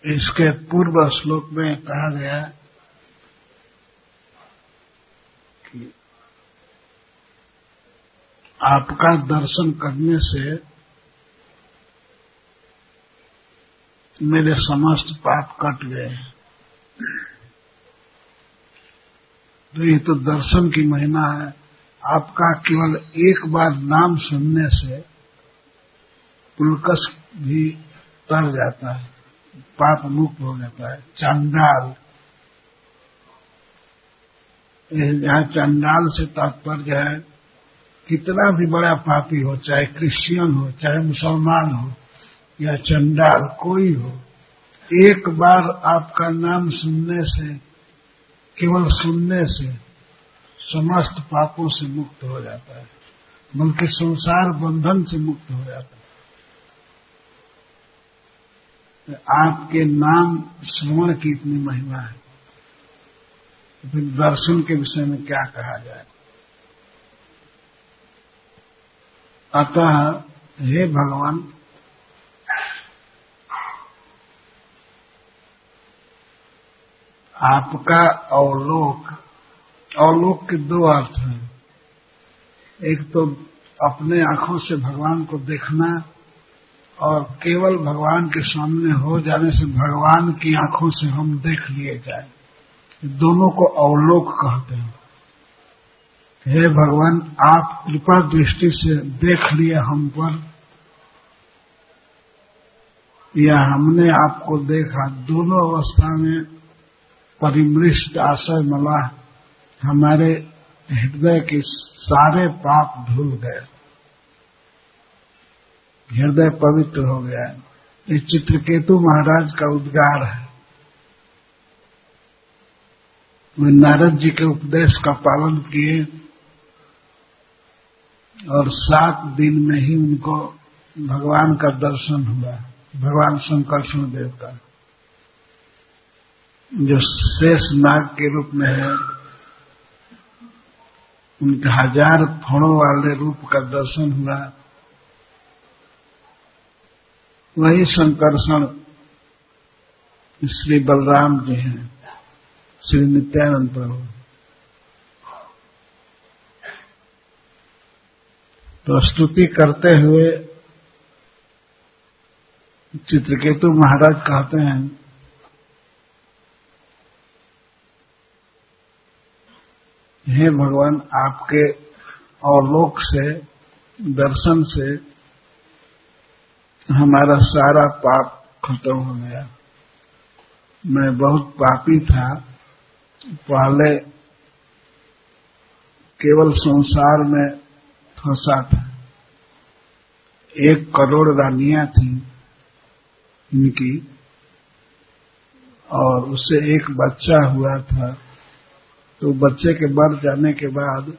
इसके पूर्व श्लोक में कहा गया कि आपका दर्शन करने से मेरे समस्त पाप कट गए। तो ये तो दर्शन की महिमा है। आपका केवल एक बार नाम सुनने से पुलकस भी तर जाता है, पाप मुक्त हो जाता है। चंडाल, यहाँ चंडाल से तात्पर्य है कितना भी बड़ा पापी हो, चाहे क्रिश्चियन हो, चाहे मुसलमान हो या चंडाल कोई हो, एक बार आपका नाम सुनने से, केवल सुनने से समस्त पापों से मुक्त हो जाता है, बल्कि संसार बंधन से मुक्त हो जाता है। आपके नाम श्रवण की इतनी महिमा है, तो फिर दर्शन के विषय में क्या कहा जाए। अतः हे भगवान, आपका अवलोक, अवलोक के दो अर्थ हैं। एक तो अपने आंखों से भगवान को देखना, और केवल भगवान के सामने हो जाने से भगवान की आंखों से हम देख लिए जाए, दोनों को अवलोक कहते हैं। हे भगवान, आप कृपा दृष्टि से देख लिए हम पर, या हमने आपको देखा, दोनों अवस्था में परिमृष्ट आशय मला हमारे हृदय के सारे पाप धुल गए, हृदय पवित्र हो गया है। ये चित्रकेतु महाराज का उद्गार है। वे नारद जी के उपदेश का पालन किए और 7 दिन में ही उनको भगवान का दर्शन हुआ, भगवान शंकरषण देव का, जो शेष नाग के रूप में है। उनके 1000 फणों वाले रूप का दर्शन हुआ। वही शंकरषण श्री बलराम जी हैं, श्री नित्यानंद प्रभु। तो स्तुति करते हुए चित्रकेतु महाराज कहते हैं, हे भगवान, आपके अवलोक से, दर्शन से हमारा सारा पाप खत्म हो गया। मैं बहुत पापी था, पहले केवल संसार में फंसा था। 1 करोड़ रानियां थी इनकी, और उससे एक बच्चा हुआ था। तो बच्चे के मर जाने के बाद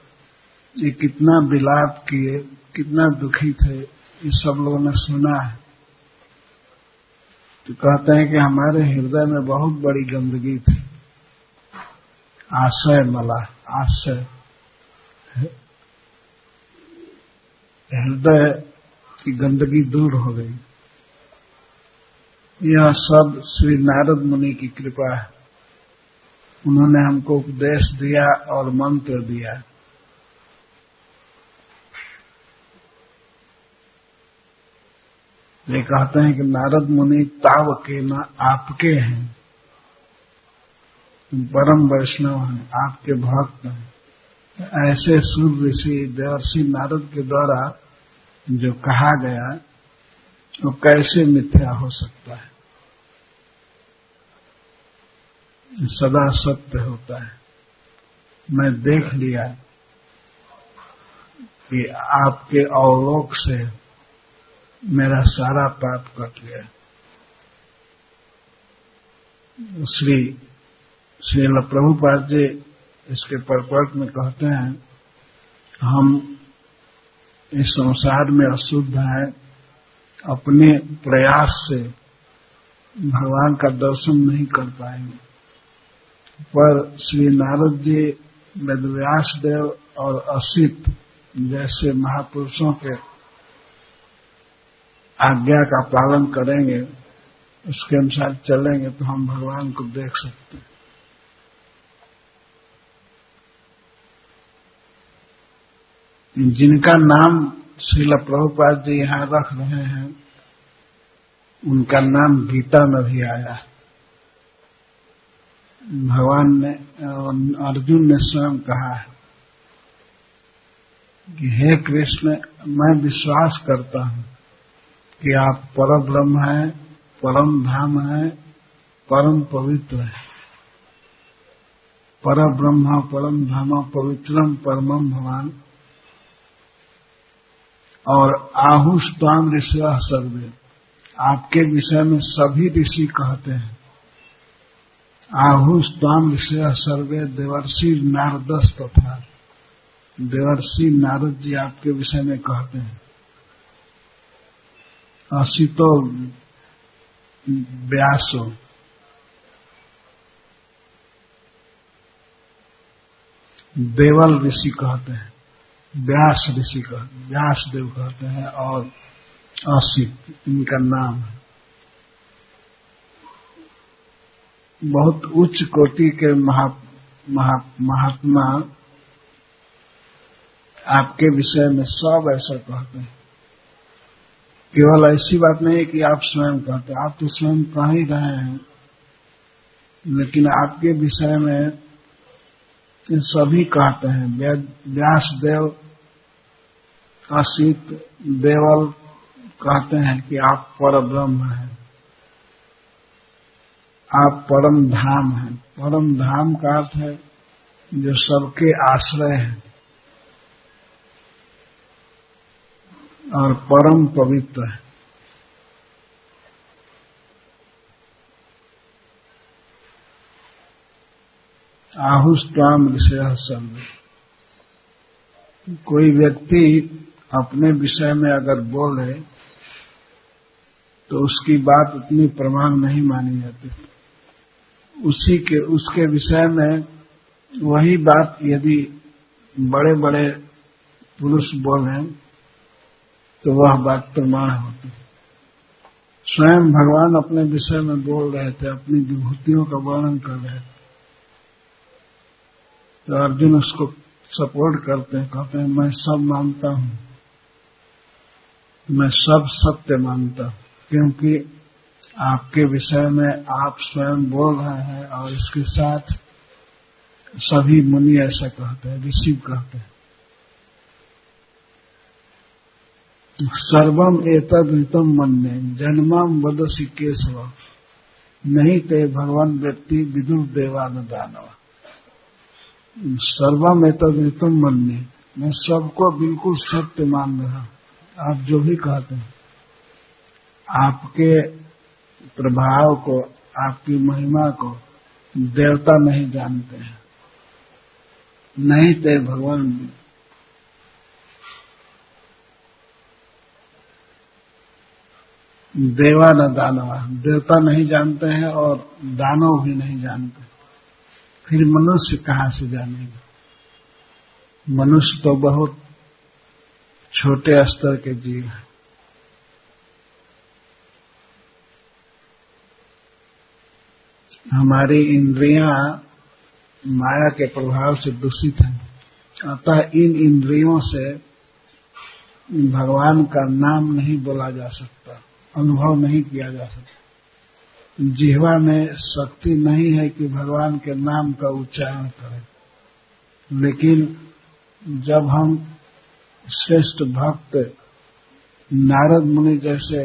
ये कितना विलाप किए, कितना दुखी थे, ये सब लोगों ने सुना है। तो कहते हैं कि हमारे हृदय में बहुत बड़ी गंदगी थी, आशय मला, आशय, हृदय की गंदगी दूर हो गई। यह सब श्री नारद मुनि की कृपा है। उन्होंने हमको उपदेश दिया और मंत्र दिया। ये कहते हैं कि नारद मुनि ताव के न आपके हैं, परम वैष्णव हैं, आपके भक्त हैं। ऐसे सूर्य ऋषि देवर्षि नारद के द्वारा जो कहा गया वो कैसे मिथ्या हो सकता है, सदा सत्य होता है। मैं देख लिया कि आपके अवलोक से मेरा सारा पाप कट गया। श्रील प्रभुपाद जी इसके परपर्ट में कहते हैं, हम इस संसार में अशुद्ध हैं, अपने प्रयास से भगवान का दर्शन नहीं कर पाएंगे, पर श्री नारद जी, वेदव्यास देव और असित जैसे महापुरुषों के आज्ञा का पालन करेंगे उसके अनुसार चलेंगे तो हम भगवान को देख सकते हैं। जिनका नाम श्रील प्रभुपाद जी यहां रख रहे हैं, उनका नाम गीता में भी आया है। भगवान ने, अर्जुन ने स्वयं कहा है कि हे कृष्ण, मैं विश्वास करता हूं कि आप परम ब्रह्म हैं, परम धाम है, परम पवित्र है। परम ब्रह्म परम धाम पवित्रम परमम भगवान। और आहुष त्वाम ऋषयः सर्वे, आपके विषय में सभी ऋषि कहते हैं। आहुष त्वाम ऋषयः सर्वे देवर्षि नारदस् तथा, देवर्षि नारद जी आपके विषय में कहते हैं। असितो व्यासो, देवल ऋषि कहते हैं, व्यास ऋषि कहते हैं, व्यास देव कहते हैं, और असित इनका नाम है। बहुत उच्च कोटि के महात्मा आपके विषय में सब ऐसा कहते हैं। केवल ऐसी बात नहीं है कि आप स्वयं कहते हैं, आप तो स्वयं कह ही रहे हैं, लेकिन आपके विषय में सभी कहते हैं। व्यासदेव, असित, देवल कहते हैं कि आप परब्रह्म हैं, आप परम धाम हैं। परम धाम का अर्थ है जो सबके आश्रय है और परम पवित्र है। आहुष त्वाम ऋषयः सर्वे। कोई व्यक्ति अपने विषय में अगर बोले तो उसकी बात उतनी प्रमाण नहीं मानी जाती। उसके विषय में वही बात यदि बड़े बड़े पुरुष बोले तो वह बात प्रमाण होती। स्वयं भगवान अपने विषय में बोल रहे थे, अपनी विभूतियों का वर्णन कर रहे थे, तो अर्जुन उसको सपोर्ट करते हैं, कहते हैं मैं सब मानता हूं, मैं सब सत्य मानता हूं, क्योंकि आपके विषय में आप स्वयं बोल रहे हैं और इसके साथ सभी मुनि ऐसा कहते हैं, ऋषि कहते हैं। सर्वम एतद् ऋतम मन्ये जन्मम वदसि केशव, नहीं ते भगवान व्यक्ति विदुर देवान दानव। सर्वम एतद् ऋतम मन्ये, मैं सबको बिल्कुल सत्य मान रहा हूं। आप जो भी कहते हैं, आपके प्रभाव को, आपकी महिमा को देवता नहीं जानते हैं, नहीं ते भगवान देवा न दानवा, देवता नहीं जानते हैं और दानव भी नहीं जानते, फिर मनुष्य कहां से जानेंगे? मनुष्य तो बहुत छोटे स्तर के जीव हैं। हमारी इंद्रियां माया के प्रभाव से दूषित हैं, अतः इन इंद्रियों से भगवान का नाम नहीं बोला जा सकता, अनुभव नहीं किया जा सकता। जिह्वा में शक्ति नहीं है कि भगवान के नाम का उच्चारण करें, लेकिन जब हम श्रेष्ठ भक्त नारद मुनि जैसे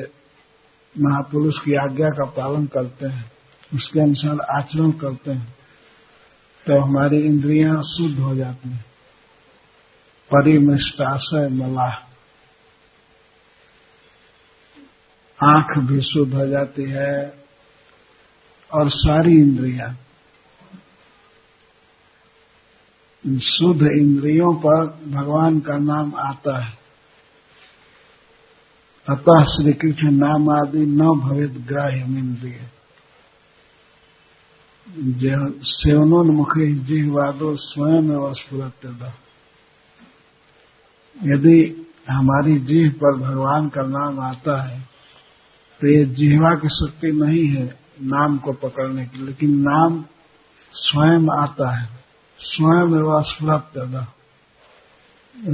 महापुरुष की आज्ञा का पालन करते हैं, उसके अनुसार आचरण करते हैं, तो हमारी इंद्रियां शुद्ध हो जाती हैं। परिमिष्टाशय मलाह, आंख भी शुद्ध हो जाती है और सारी इंद्रियां। शुद्ध इंद्रियों पर भगवान का नाम आता है। अतः श्री कृष्ण नाम आदि न भवेद ग्राह्यम इंद्रिय, सेवनोन्मुखे जिह्वादो स्वयं एवं स्फुरत्यतः। यदि हमारी जीभ पर भगवान का नाम आता है तो ये जिह्वा की शक्ति नहीं है नाम को पकड़ने की, लेकिन नाम स्वयं आता है, स्वयं एवं स्फुरत,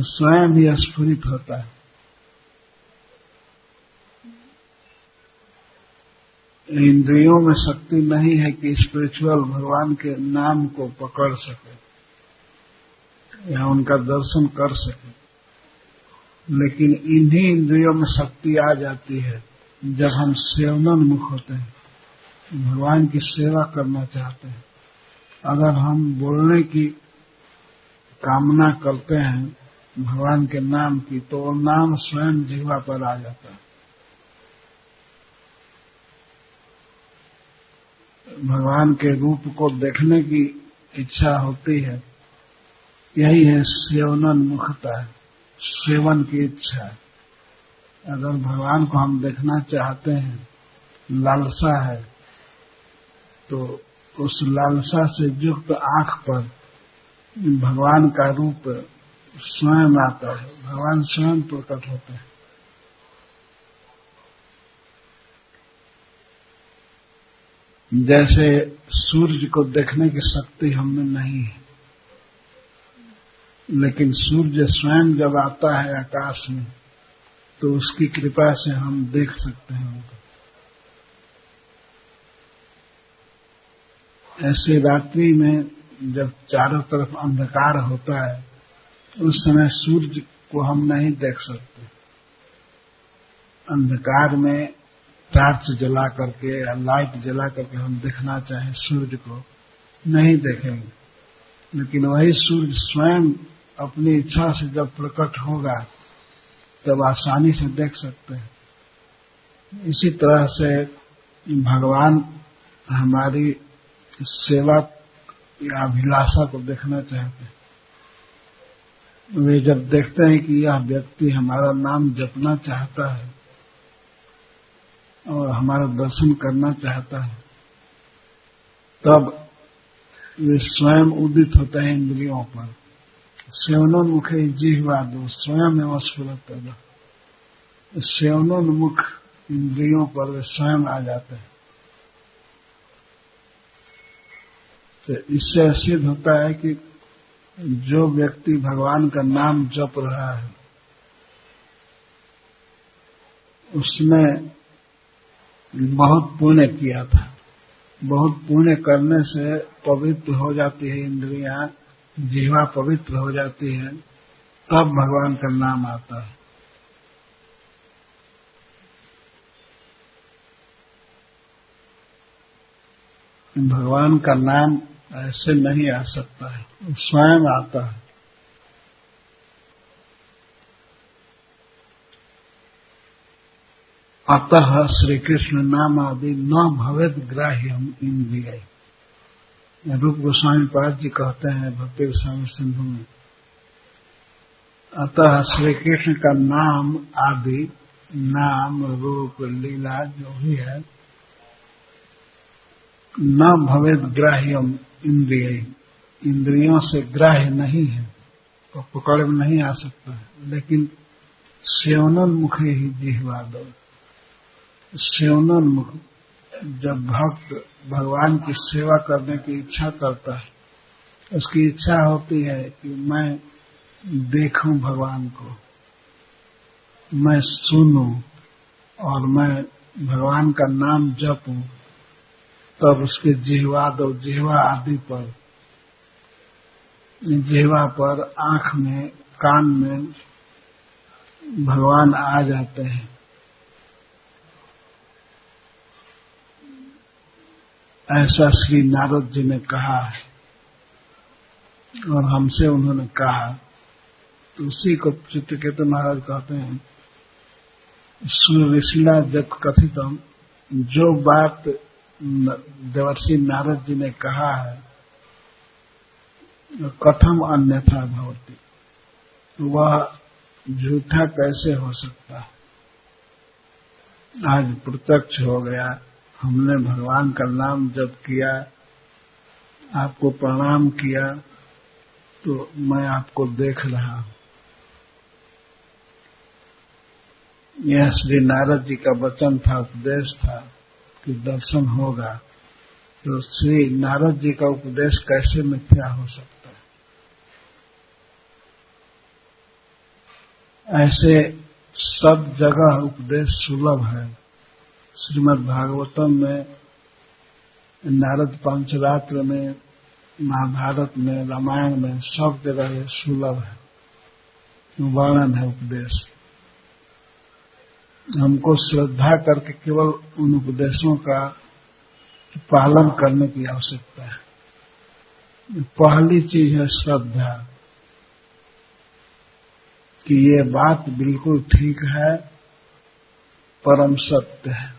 स्वयं ही स्फुरित होता है। इंद्रियों में शक्ति नहीं है कि स्पिरिचुअल भगवान के नाम को पकड़ सके या उनका दर्शन कर सके, लेकिन इन्हीं इंद्रियों में शक्ति आ जाती है जब हम सेवनोन्मुख होते हैं, भगवान की सेवा करना चाहते हैं। अगर हम बोलने की कामना करते हैं भगवान के नाम की, तो वो नाम स्वयं जिह्वा पर आ जाता है। भगवान के रूप को देखने की इच्छा होती है, यही है सेवनोन्मुखता, सेवन की इच्छा। अगर भगवान को हम देखना चाहते हैं, लालसा है, तो उस लालसा से युक्त आंख पर भगवान का रूप स्वयं आता है, भगवान स्वयं प्रकट होते हैं। जैसे सूर्य को देखने की शक्ति हमें नहीं है, लेकिन सूर्य स्वयं जब आता है आकाश में तो उसकी कृपा से हम देख सकते हैं उनको। ऐसे रात्रि में जब चारों तरफ अंधकार होता है, उस समय सूर्य को हम नहीं देख सकते। अंधकार में टार्च जला करके या लाइट जला करके हम देखना चाहें सूर्य को, नहीं देखेंगे, लेकिन वही सूर्य स्वयं अपनी इच्छा से जब प्रकट होगा तब आसानी से देख सकते हैं। इसी तरह से भगवान हमारी सेवा या अभिलाषा को देखना चाहते हैं। वे जब देखते हैं कि यह व्यक्ति हमारा नाम जपना चाहता है और हमारा दर्शन करना चाहता है, तब वे स्वयं उदित होते हैं इंद्रियों पर। सेवनोन्मुखे जिह्वा दो स्वयं एवं स्फुरत, सेवनोन्मुख इंद्रियों पर वे स्वयं आ जाते हैं। तो इससे सिद्ध होता है कि जो व्यक्ति भगवान का नाम जप रहा है, उसने बहुत पुण्य किया था। बहुत पुण्य करने से पवित्र हो जाती है इंद्रियां, जिह्वा पवित्र हो जाती है, तब भगवान का नाम आता है। भगवान का नाम ऐसे नहीं आ सकता है, स्वयं आता है। अतः श्री कृष्ण नाम आदि न भवेद ग्राह्यम इंद्रिय। रूप गोस्वामी पाद जी कहते हैं भक्ति गोस्वामी सिंधु में, अतः श्री कृष्ण का नाम आदि, नाम रूप लीला जो भी है, न भवेद ग्राह्यम इंद्रिय, इंद्रियों से ग्राह्य नहीं है, तो पकड़ में नहीं आ सकता है। लेकिन सेवनोन्मुखे ही जिह्वा दो, सेवनोन्मुख जब भक्त भगवान की सेवा करने की इच्छा करता है, उसकी इच्छा होती है कि मैं देखूं भगवान को, मैं सुनूं और मैं भगवान का नाम जपूं, तब उसके जिह्वा दो, जिह्वा आदि पर, जिह्वा पर, आंख में, कान में भगवान आ जाते हैं। ऐसा श्री नारद जी ने कहा है और हमसे उन्होंने कहा, तो उसी को चित्रकेतु महाराज कहते हैं, सुरशिला जत कथितम, जो बात देवर्षि नारद जी ने कहा है, कथम अन्यथा भवति, वह झूठा कैसे हो सकता है। आज प्रत्यक्ष हो गया, हमने भगवान का नाम जप किया, आपको प्रणाम किया, तो मैं आपको देख रहा हूं। यह श्री नारद जी का वचन था, उपदेश था कि दर्शन होगा। तो श्री नारद जी का उपदेश कैसे मिथ्या हो सकता है? ऐसे सब जगह उपदेश सुलभ है। श्रीमद् भागवतम में, नारद पंचरात्र में, महाभारत में, रामायण में, सब जगह ये सुलभ है, वर्णन है उपदेश। हमको श्रद्धा करके केवल उन उपदेशों का पालन करने की आवश्यकता है। पहली चीज है श्रद्धा कि ये बात बिल्कुल ठीक है, परम सत्य है,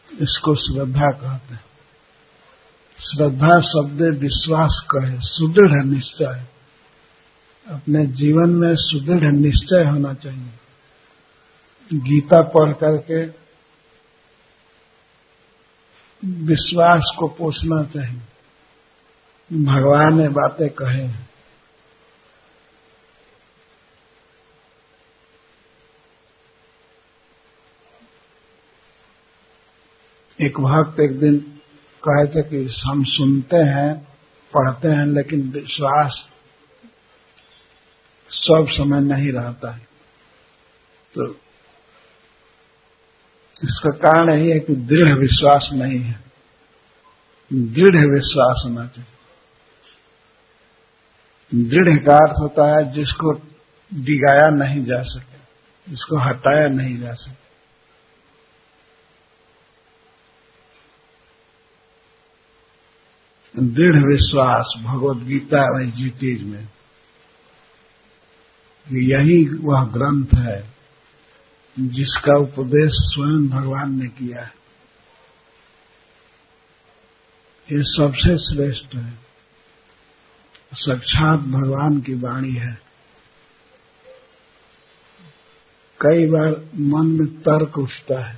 इसको श्रद्धा कहते हैं। श्रद्धा शब्द विश्वास कहे, सुदृढ़ निश्चय, अपने जीवन में सुदृढ़ निश्चय होना चाहिए। गीता पढ़ करके विश्वास को पोषना चाहिए। भगवान ने बातें कहे हैं, एक भक्त एक दिन कहे थे कि हम सुनते हैं, पढ़ते हैं, लेकिन विश्वास सब समय नहीं रहता है। तो इसका कारण यही है कि दृढ़ विश्वास नहीं है। दृढ़ विश्वास होना चाहिए। दृढ़ का अर्थ होता है जिसको डिगाया नहीं जा सके, जिसको हटाया नहीं जा सके। दृढ़ विश्वास भगवद गीता और जीटीज में, यही वह ग्रंथ है जिसका उपदेश स्वयं भगवान ने किया है। ये सबसे श्रेष्ठ है, साक्षात भगवान की वाणी है। कई बार मन में तर्क उठता है,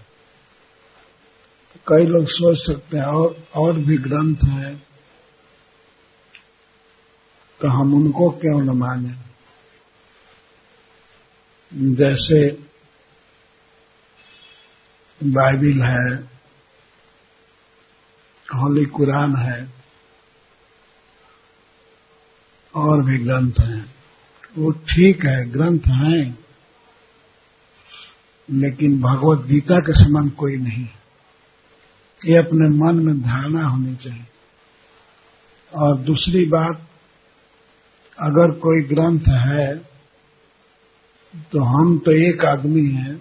कई लोग सोच सकते हैं और भी ग्रंथ हैं, तो हम उनको क्यों न माने। जैसे बाइबिल है, होली कुरान है, और भी ग्रंथ हैं। वो ठीक है, ग्रंथ हैं, लेकिन भगवत गीता के समान कोई नहीं। ये अपने मन में धारणा होनी चाहिए। और दूसरी बात, अगर कोई ग्रंथ है तो हम तो एक आदमी हैं,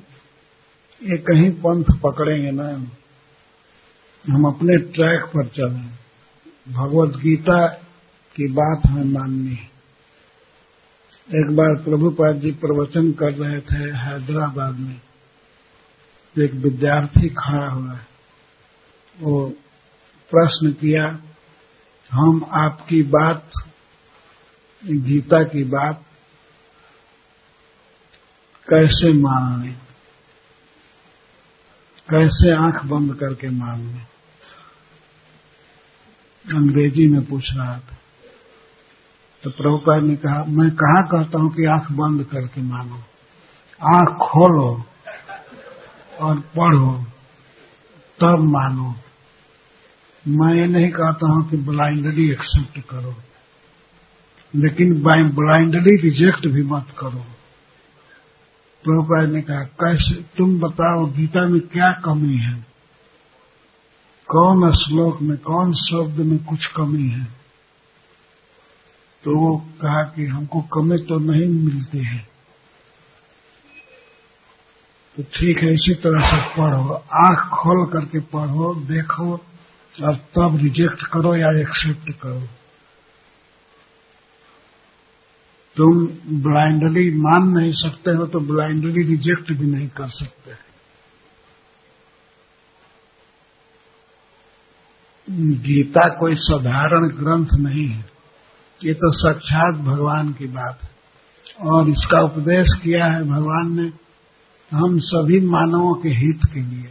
ये कहीं पंथ पकड़ेंगे ना, हम अपने ट्रैक पर चलें। भगवत गीता की बात हमें माननी है। एक बार प्रभुपाद जी प्रवचन कर रहे थे हैदराबाद में, तो एक विद्यार्थी खड़ा हुआ है, वो प्रश्न किया, हम आपकी बात, गीता की बात कैसे मान लें, कैसे आंख बंद करके मान लें। अंग्रेजी में पूछ रहा था। तो प्रभुपाद ने कहा, मैं कहाँ कहता हूं कि आंख बंद करके मानो, आंख खोलो और पढ़ो तब मानो। मैं ये नहीं कहता हूं कि ब्लाइंडली एक्सेप्ट करो, लेकिन ब्लाइंडली रिजेक्ट भी मत करो। प्रभुपाद ने कहा, कैसे, तुम बताओ गीता में क्या कमी है, कौन श्लोक में, कौन शब्द में कुछ कमी है। तो वो कहा कि हमको कमी तो नहीं मिलती है। तो ठीक है, इसी तरह से पढ़ो, आंख खोल करके पढ़ो, देखो, और तब रिजेक्ट करो या एक्सेप्ट करो। तुम ब्लाइंडली मान नहीं सकते हो तो ब्लाइंडली रिजेक्ट भी नहीं कर सकते। गीता कोई साधारण ग्रंथ नहीं है, ये तो साक्षात भगवान की बात है। और इसका उपदेश किया है भगवान ने हम सभी मानवों के हित के लिए,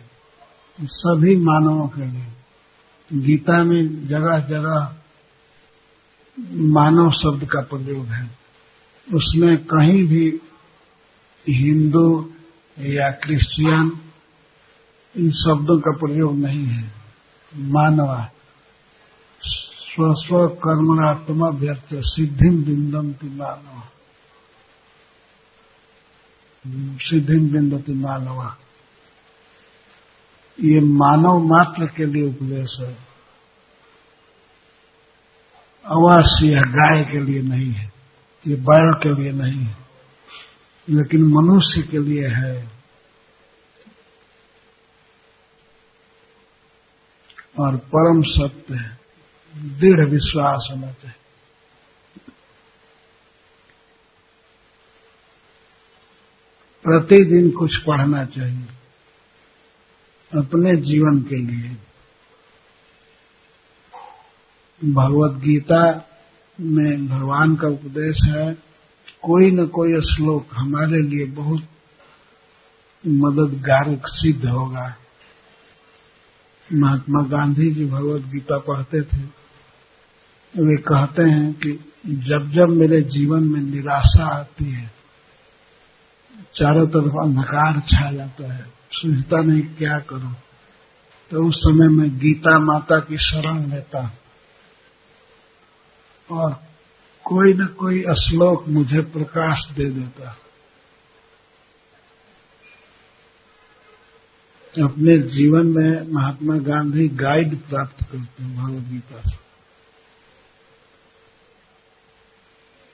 सभी मानवों के लिए। गीता में जगह जगह मानव शब्द का प्रयोग है। उसमें कहीं भी हिंदू, या क्रिश्चियन, इन शब्दों का प्रयोग नहीं है। मानवा स्व कर्मणात्मभ्यर्थ सिद्धिं विन्दन्ति मानवा, सिद्धिं विन्दति मानवा। ये मानव मात्र के लिए उपदेश है, अवश्य यह गाय के लिए नहीं है, ये बैल के लिए नहीं है, लेकिन मनुष्य के लिए है। और परम सत्य है, दृढ़ विश्वास होना चाहिए। प्रतिदिन कुछ पढ़ना चाहिए अपने जीवन के लिए। भगवत गीता में भगवान का उपदेश है, कोई न कोई श्लोक हमारे लिए बहुत मददगारक सिद्ध होगा। महात्मा गांधी जी भगवत गीता पढ़ते थे, वे कहते हैं कि जब जब मेरे जीवन में निराशा आती है, चारों तरफ अंधकार छा जाता है, सूझता नहीं क्या करूं, तो उस समय मैं गीता माता की शरण लेता हूं और कोई न कोई श्लोक मुझे प्रकाश दे देता। अपने जीवन में महात्मा गांधी गाइड प्राप्त करते हैं भगवद गीता से।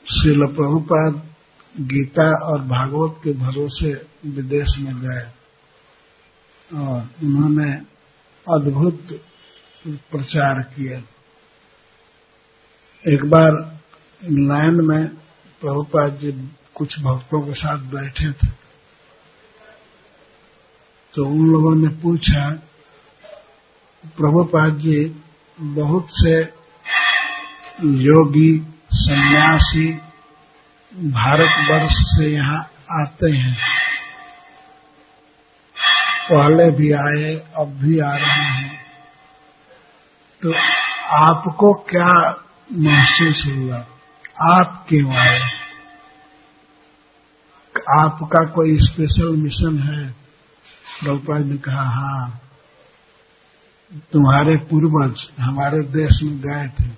श्रील प्रभुपाद गीता और भागवत के भरोसे विदेश में गए और उन्होंने अद्भुत प्रचार किया। एक बार इंग्लैंड में प्रभुपाद जी कुछ भक्तों के साथ बैठे थे, तो उन लोगों ने पूछा, प्रभुपाद जी बहुत से योगी सन्यासी भारतवर्ष से यहाँ आते हैं, पहले भी आए अब भी आ रहे हैं, तो आपको क्या महसूस हुआ, आप क्यों आए, आपका कोई स्पेशल मिशन है? प्रभुपाद ने कहा, हाँ, तुम्हारे पूर्वज हमारे देश में गए थे,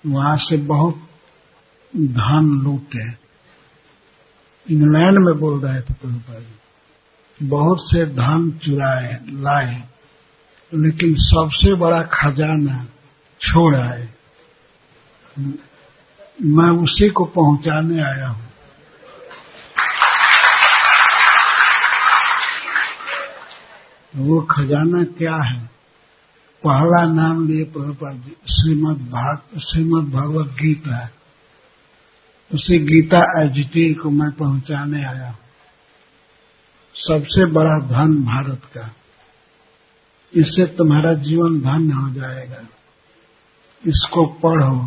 वहां से बहुत धन लूटे। इंग्लैंड में बोल रहे थे प्रभुपाद जी, बहुत से धन चुराए लाए, लेकिन सबसे बड़ा खजाना छोड़ आए, मैं उसी को पहुंचाने आया हूं। वो खजाना क्या है? पहला नाम लिए प्रभुपाद जी, श्रीमद् भगवत गीता है, उसी गीता एजिटी को मैं पहुंचाने आया हूं। सबसे बड़ा धन भारत का, इससे तुम्हारा जीवन धन्य हो जाएगा, इसको पढ़ो।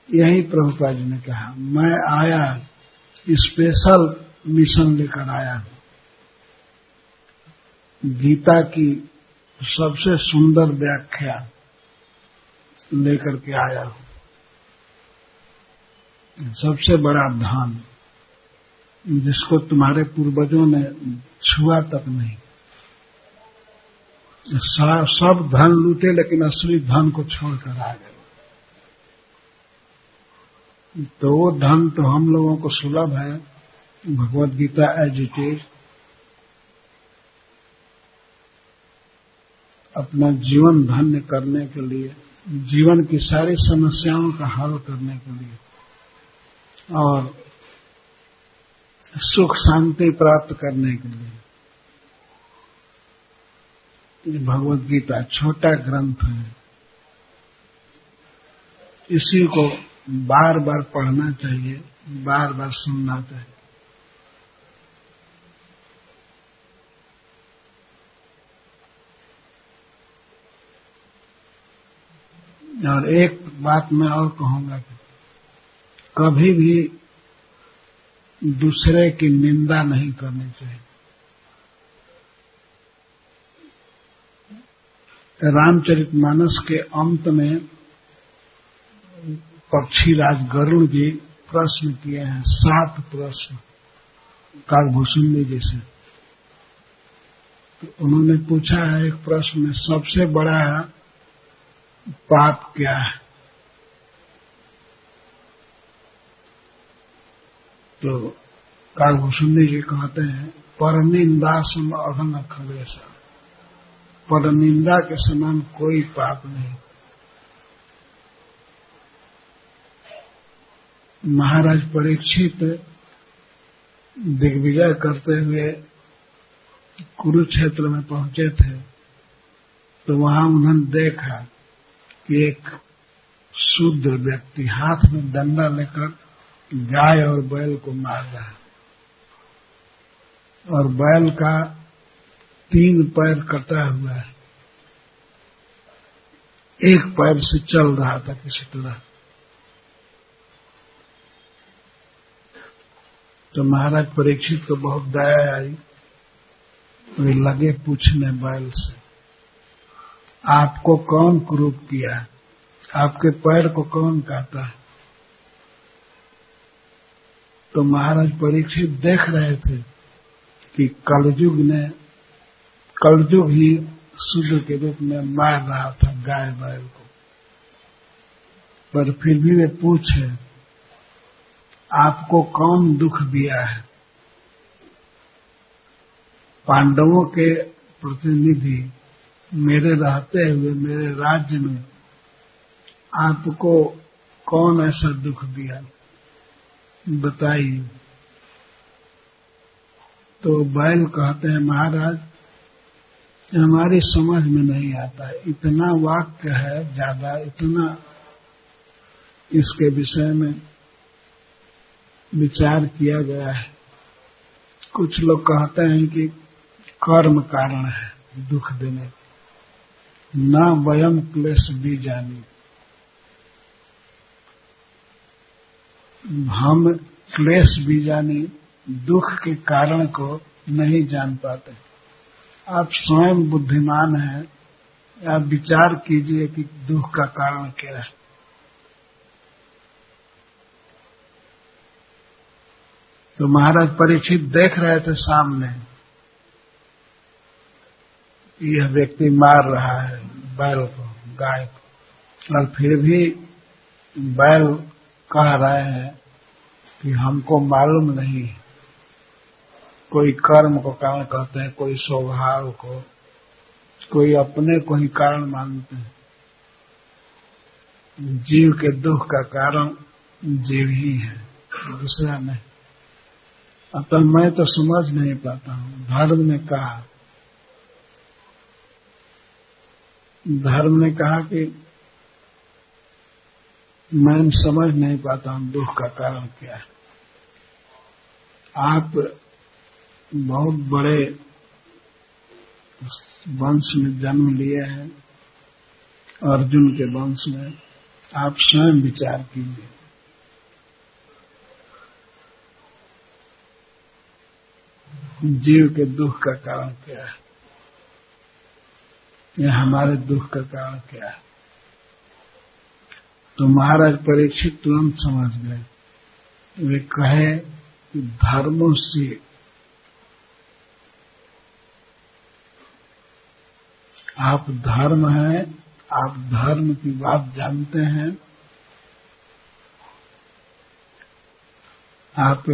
यही प्रभुपाद जी ने कहा, मैं आया स्पेशल मिशन लेकर आया हूं, गीता की सबसे सुंदर व्याख्या लेकर के आया हूं। सबसे बड़ा धन जिसको तुम्हारे पूर्वजों ने छुआ तक नहीं, सब धन लूटे लेकिन असली धन को छोड़कर आ गए। तो वो धन तो हम लोगों को सुलभ है, Bhagavad Gita as it is. अपना जीवन धन्य करने के लिए, जीवन की सारी समस्याओं का हल करने के लिए और सुख शांति प्राप्त करने के लिए, ये भगवत गीता छोटा ग्रंथ है, इसी को बार बार पढ़ना चाहिए, बार बार सुनना चाहिए। और एक बात मैं और कहूंगा कि कभी भी दूसरे की निंदा नहीं करनी चाहिए। रामचरितमानस के अंत में पक्षीराज गरुड़ जी प्रश्न किए हैं, 7 प्रश्न। कालभूषुंडी जी से। तो उन्होंने पूछा है एक प्रश्न में, सबसे बड़ा पाप क्या है? तो कालभूषुंडी जी कहते हैं, परनिंदा सम अघन खगेशा। परनिंदा के समान कोई पाप नहीं। महाराज परीक्षित दिग्विजय करते हुए कुरुक्षेत्र में पहुंचे थे, तो वहां उन्होंने देखा कि एक शूद्र व्यक्ति हाथ में डंडा लेकर गाय और बैल को मार रहा है, और बैल का 3 पैर कटा हुआ है, एक पैर से चल रहा था किसी तरह। तो महाराज परीक्षित को बहुत दया आई, वे लगे पूछने बैल से, आपको कौन कुरूप किया? आपके पैर को कौन काटा? तो महाराज परीक्षित देख रहे थे कि कलयुग ही शूद्र के रूप में मार रहा था गाय बैल को, पर फिर भी वे पूछे, आपको कौन दुख दिया है? पांडवों के प्रतिनिधि मेरे रहते हुए मेरे राज्य में आपको कौन ऐसा दुख दिया, बताइए। तो बैल कहते हैं, महाराज हमारी समझ में नहीं आता है, इतना वाक्य है ज्यादा, इतना इसके विषय में विचार किया गया है। कुछ लोग कहते हैं कि कर्म कारण है दुख देने, न वयम क्लेश बीजानी, हम क्लेश बीजानी दुख के कारण को नहीं जान पाते। आप स्वयं बुद्धिमान हैं, आप विचार कीजिए कि दुख का कारण क्या है। तो महाराज परीक्षित देख रहे थे सामने, यह व्यक्ति मार रहा है बैल को, गाय को, और फिर भी बैल कह रहे हैं कि हमको मालूम नहीं। कोई कर्म को कारण कहते हैं, कोई स्वभाव को, कोई अपने को ही कारण मानते हैं। जीव के दुख का कारण जीव ही है, दूसरा नहीं। अतः मैं तो समझ नहीं पाता हूं। धर्म ने कहा कि मैं समझ नहीं पाता हूं दुख का कारण क्या है। आप बहुत बड़े वंश में जन्म लिए हैं, अर्जुन के वंश में, आप स्वयं विचार कीजिए। जीव के दुख का कारण क्या है, या हमारे दुख का कारण क्या है। तो महाराज परीक्षित तुरंत समझ गए। वे कहे कि धर्मों से आप धर्म हैं, आप धर्म की बात जानते हैं, आप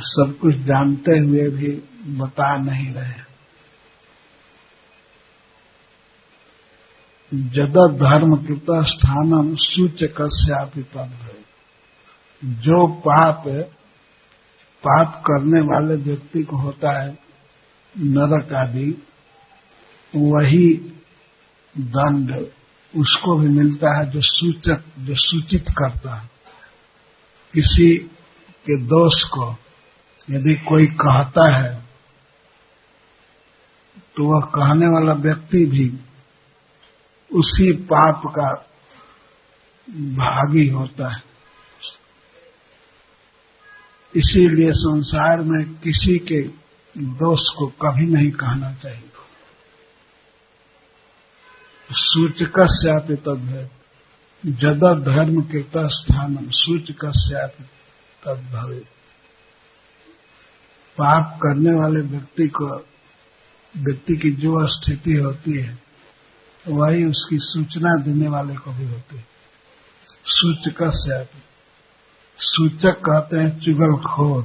सब कुछ जानते हुए भी बता नहीं रहे। जद धर्म कृत स्थानम सूचकस्यापि तद्भवेत्। जो पाप करने वाले व्यक्ति को होता है नरक आदि, वही दंड उसको भी मिलता है जो सूचित करता है। किसी के दोष को यदि कोई कहता है तो वह कहने वाला व्यक्ति भी उसी पाप का भागी होता है। इसीलिए संसार में किसी के दोष को कभी नहीं कहना चाहिए। सूचकस्यापि तद्भवेत्। जद धर्म कृत स्थानम सूचकस्यापि तद्भवेत्। पाप करने वाले व्यक्ति की जो स्थिति होती है वही उसकी सूचना देने वाले को भी होती है। सूचक से सूचक कहते हैं चुगलखोर,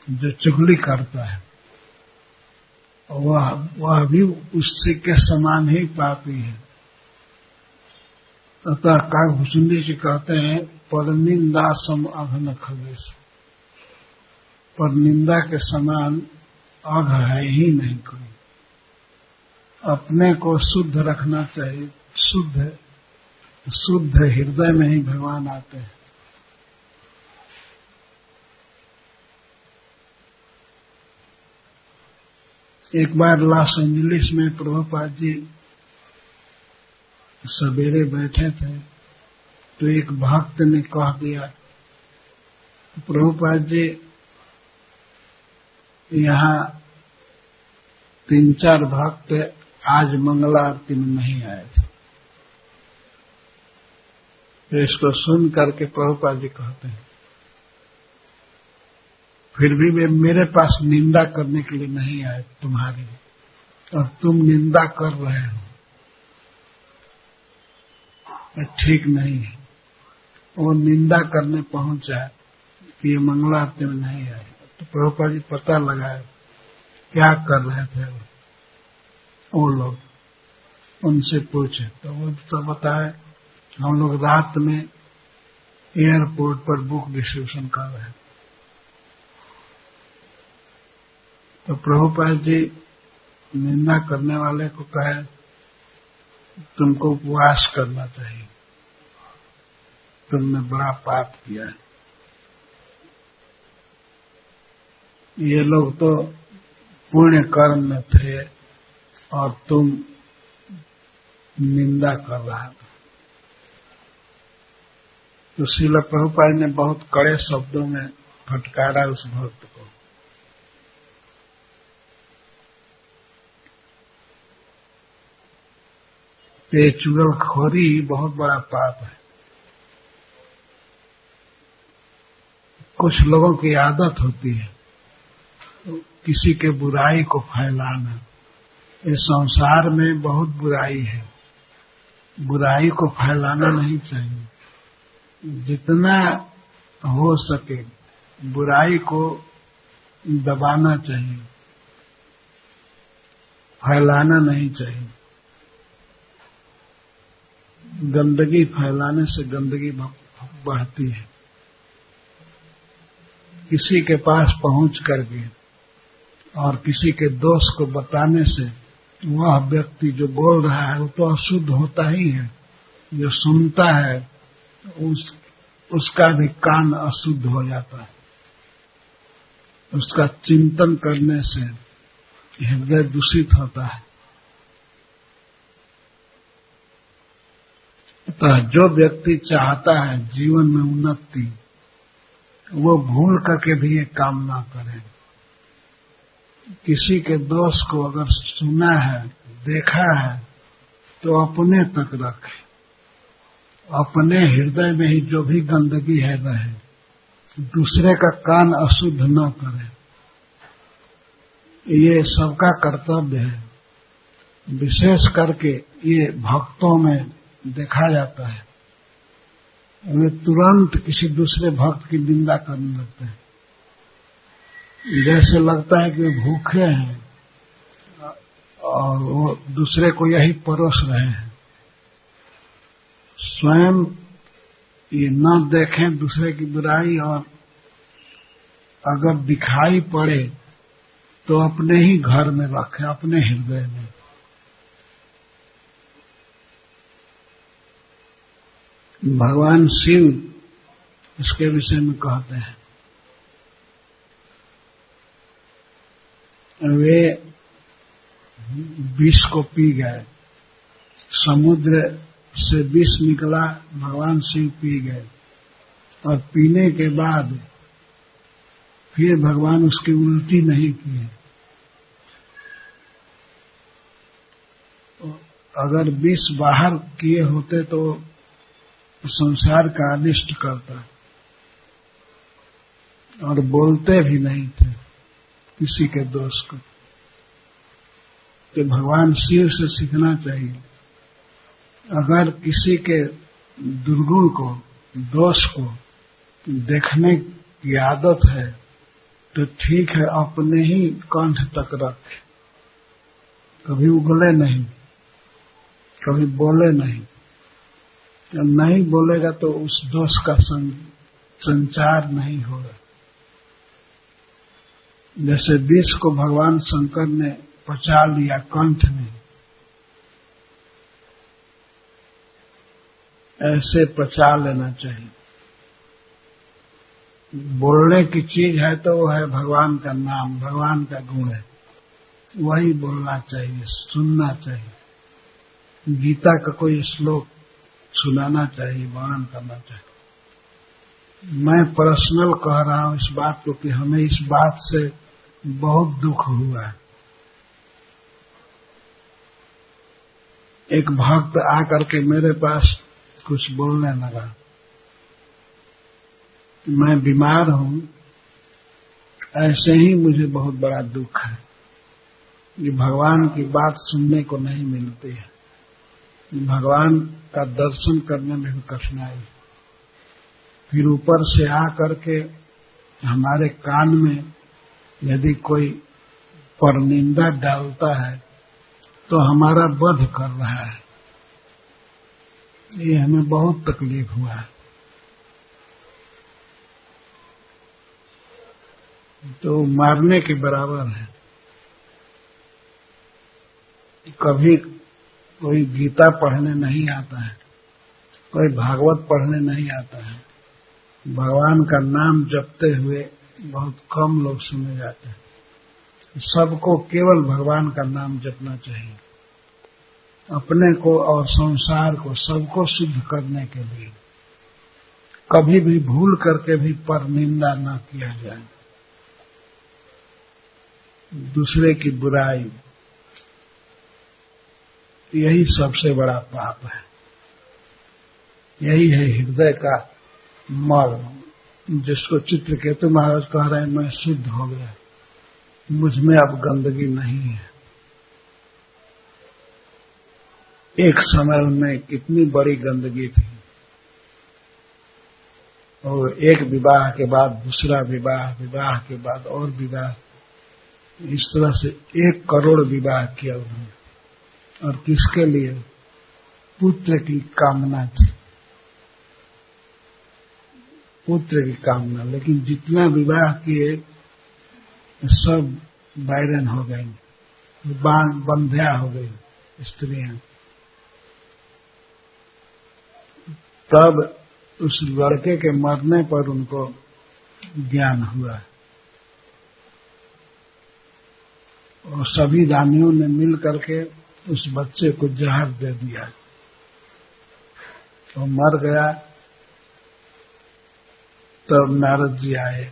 जो चुगली करता है, वह भी उससे के समान ही पापी है। अतः काकभूषुंडी जी कहते हैं परनिंदा सम अघन खगेश, पर निंदा के समान अघ है ही नहीं कोई। अपने को शुद्ध रखना चाहिए। शुद्ध हृदय में ही भगवान आते हैं। एक बार लॉस एंजलिस में प्रभुपाद जी सवेरे बैठे थे तो एक भक्त ने कह दिया, प्रभुपाद जी यहाँ 3-4 भक्त आज मंगला आरती में नहीं आए थे। तो इसको सुन करके प्रभुपाद जी कहते हैं, फिर भी वे मेरे पास निंदा करने के लिए नहीं आए तुम्हारी, और तुम निंदा कर रहे हो, ठीक नहीं है। वो निंदा करने पहुंचा कि ये मंगला आरती में नहीं आए। तो प्रभुपाद जी पता लगाए क्या कर रहे थे वो लोग, उनसे पूछे तो वो तो बताए हम लोग रात में एयरपोर्ट पर बुक डिस्ट्रीब्यूशन कर रहे हैं। तो प्रभुपाद जी निंदा करने वाले को कहे तुमको उपवास करना चाहिए, तुमने बड़ा पाप किया है। ये लोग तो पुण्य कर्म में थे और तुम निंदा कर रहा था। तो श्रील प्रभुपाद ने बहुत कड़े शब्दों में फटकारा उस भक्त को। ये चुगलखोरी बहुत बड़ा पाप है। कुछ लोगों की आदत होती है किसी के बुराई को फैलाना। इस संसार में बहुत बुराई है, बुराई को फैलाना नहीं चाहिए। जितना हो सके बुराई को दबाना चाहिए, फैलाना नहीं चाहिए। गंदगी फैलाने से गंदगी बढ़ती है। किसी के पास पहुंच करके और किसी के दोष को बताने से वह व्यक्ति जो बोल रहा है वो तो अशुद्ध होता ही है, जो सुनता है उसका भी कान अशुद्ध हो जाता है। उसका चिंतन करने से हृदय दूषित होता है। तो जो व्यक्ति चाहता है जीवन में उन्नति, वो भूल करके भी ये काम ना करे। किसी के दोष को अगर सुना है, देखा है, तो अपने तक रखे। अपने हृदय में ही जो भी गंदगी है रहे, दूसरे का कान अशुद्ध न करे। ये सबका कर्तव्य है। विशेष करके ये भक्तों में देखा जाता है, वे तुरंत किसी दूसरे भक्त की निंदा करने लगते हैं। जैसे लगता है कि वे भूखे हैं और वो दूसरे को यही परोस रहे हैं। स्वयं ये न देखें दूसरे की बुराई, और अगर दिखाई पड़े तो अपने ही घर में रखें, अपने हृदय में। भगवान शिव इसके विषय में कहते हैं, वे विष को पी गए, समुद्र से विष निकला, भगवान शिव पी गए, और पीने के बाद फिर भगवान उसकी उल्टी नहीं किए। अगर विष बाहर किए होते तो संसार का अनिष्ट करता, और बोलते भी नहीं थे। किसी के दोष को। तो भगवान शिव से सीखना चाहिए। अगर किसी के दुर्गुण को, दोष को देखने की आदत है तो ठीक है, अपने ही कंठ तक रखे, कभी उगले नहीं, कभी बोले नहीं। जब नहीं बोलेगा तो उस दोष का संचार नहीं होगा। जैसे विष को भगवान शंकर ने पचा लिया कंठ में, ऐसे पचा लेना चाहिए। बोलने की चीज है तो वो है भगवान का नाम, भगवान का गुण है, वही बोलना चाहिए, सुनना चाहिए। गीता का कोई श्लोक सुनाना चाहिए, वर्णन करना चाहिए। मैं पर्सनल कह रहा हूं इस बात को कि हमें इस बात से बहुत दुख हुआ है। एक भक्त आकर के मेरे पास कुछ बोलने लगा, मैं बीमार हूं, ऐसे ही मुझे बहुत बड़ा दुख है। ये भगवान की बात सुनने को नहीं मिलती है, भगवान का दर्शन करने में भी कठिनाई। फिर ऊपर से आकर के हमारे कान में यदि कोई परनिंदा डालता है तो हमारा वध कर रहा है। ये हमें बहुत तकलीफ हुआ है। तो मारने के बराबर है। कभी कोई गीता पढ़ने नहीं आता है, कोई भागवत पढ़ने नहीं आता है, भगवान का नाम जपते हुए बहुत कम लोग सुने जाते हैं। सबको केवल भगवान का नाम जपना चाहिए, अपने को और संसार को, सबको शुद्ध करने के लिए। कभी भी भूल करके भी परनिंदा न किया जाए, दूसरे की बुराई, यही सबसे बड़ा पाप है। यही है हृदय का मल, जिसको चित्रकेतु महाराज कह रहे हैं, मैं शुद्ध हो गया, मुझ में अब गंदगी नहीं है। एक समय उनमें कितनी बड़ी गंदगी थी, और एक विवाह के बाद दूसरा विवाह, विवाह के बाद और विवाह, इस तरह से 1 करोड़ विवाह किया उन्होंने। और किसके लिए? पुत्र की कामना थी, पुत्र की कामना। लेकिन जितना विवाह किए सब बैरन हो गई, बंध्या हो गई स्त्रियां। तब उस लड़के के मरने पर उनको ज्ञान हुआ, और सभी रानियों ने मिल करके उस बच्चे को जहर दे दिया, तो मर गया। तब नारद जी आए,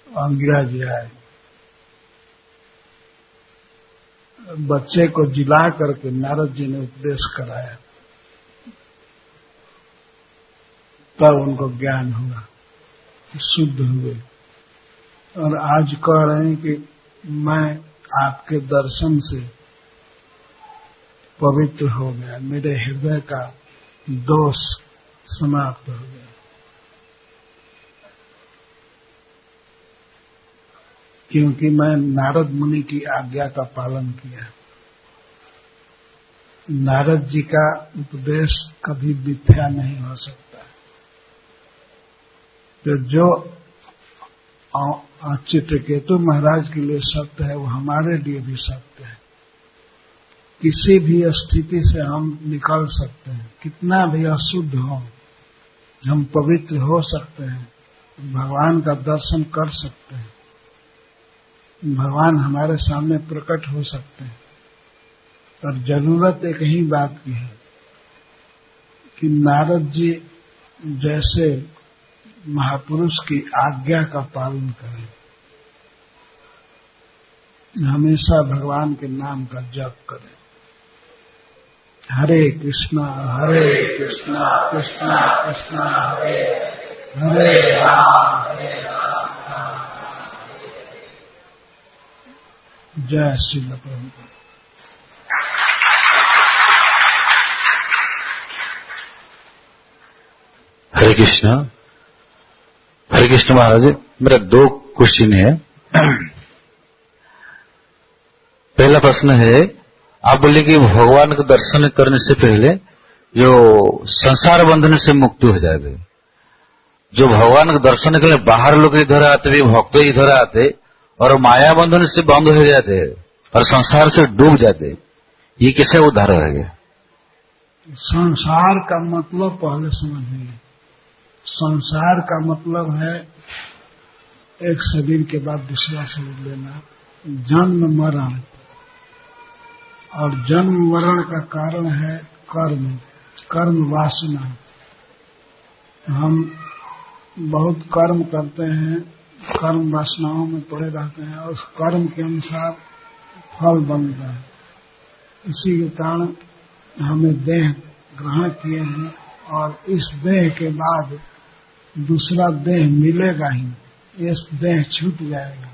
अंगिरा जी आए, बच्चे को जिला करके नारद जी ने उपदेश कराया, तब उनको ज्ञान हुआ, शुद्ध हुए। और आज कह रहे हैं कि मैं आपके दर्शन से पवित्र हो गया, मेरे हृदय का दोष समाप्त हो गया। क्योंकि मैं नारद मुनि की आज्ञा का पालन किया। नारद जी का उपदेश कभी मिथ्या नहीं हो सकता। तो जो चित्रकेतु महाराज के लिए सत्य है, वो हमारे लिए भी सत्य है। किसी भी स्थिति से हम निकल सकते हैं, कितना भी अशुद्ध हो, हम पवित्र हो सकते हैं, भगवान का दर्शन कर सकते हैं, भगवान हमारे सामने प्रकट हो सकते हैं। और जरूरत एक ही बात की है कि नारद जी जैसे महापुरुष की आज्ञा का पालन करें, हमेशा भगवान के नाम का जप करें। हरे कृष्णा कृष्णा कृष्णा हरे हरे, हरे राम जय श्री प्रभुपाद। हरे कृष्ण महाराज, मेरा 2 क्वेश्चन है। पहला प्रश्न है, आप बोले कि भगवान का दर्शन करने से पहले जो संसार बंधन से मुक्ति हो जाते, जो भगवान का दर्शन के लिए बाहर लोग इधर आते भी, भक्त इधर आते और माया बंधन से बंद हो जाते और संसार से डूब जाते, ये कैसे उदाहरण है? संसार का मतलब पहले समझिए। संसार का मतलब है एक शरीर के बाद दूसरा शरीर लेना, जन्म मरण, और जन्म मरण का कारण है कर्म वासना। हम बहुत कर्म करते हैं, कर्म वासनाओं में पड़े रहते हैं और उस कर्म के अनुसार फल बनता है। इसी के कारण हमें देह ग्रहण किए हैं और इस देह के बाद दूसरा देह मिलेगा ही, इस देह छूट जाएगा।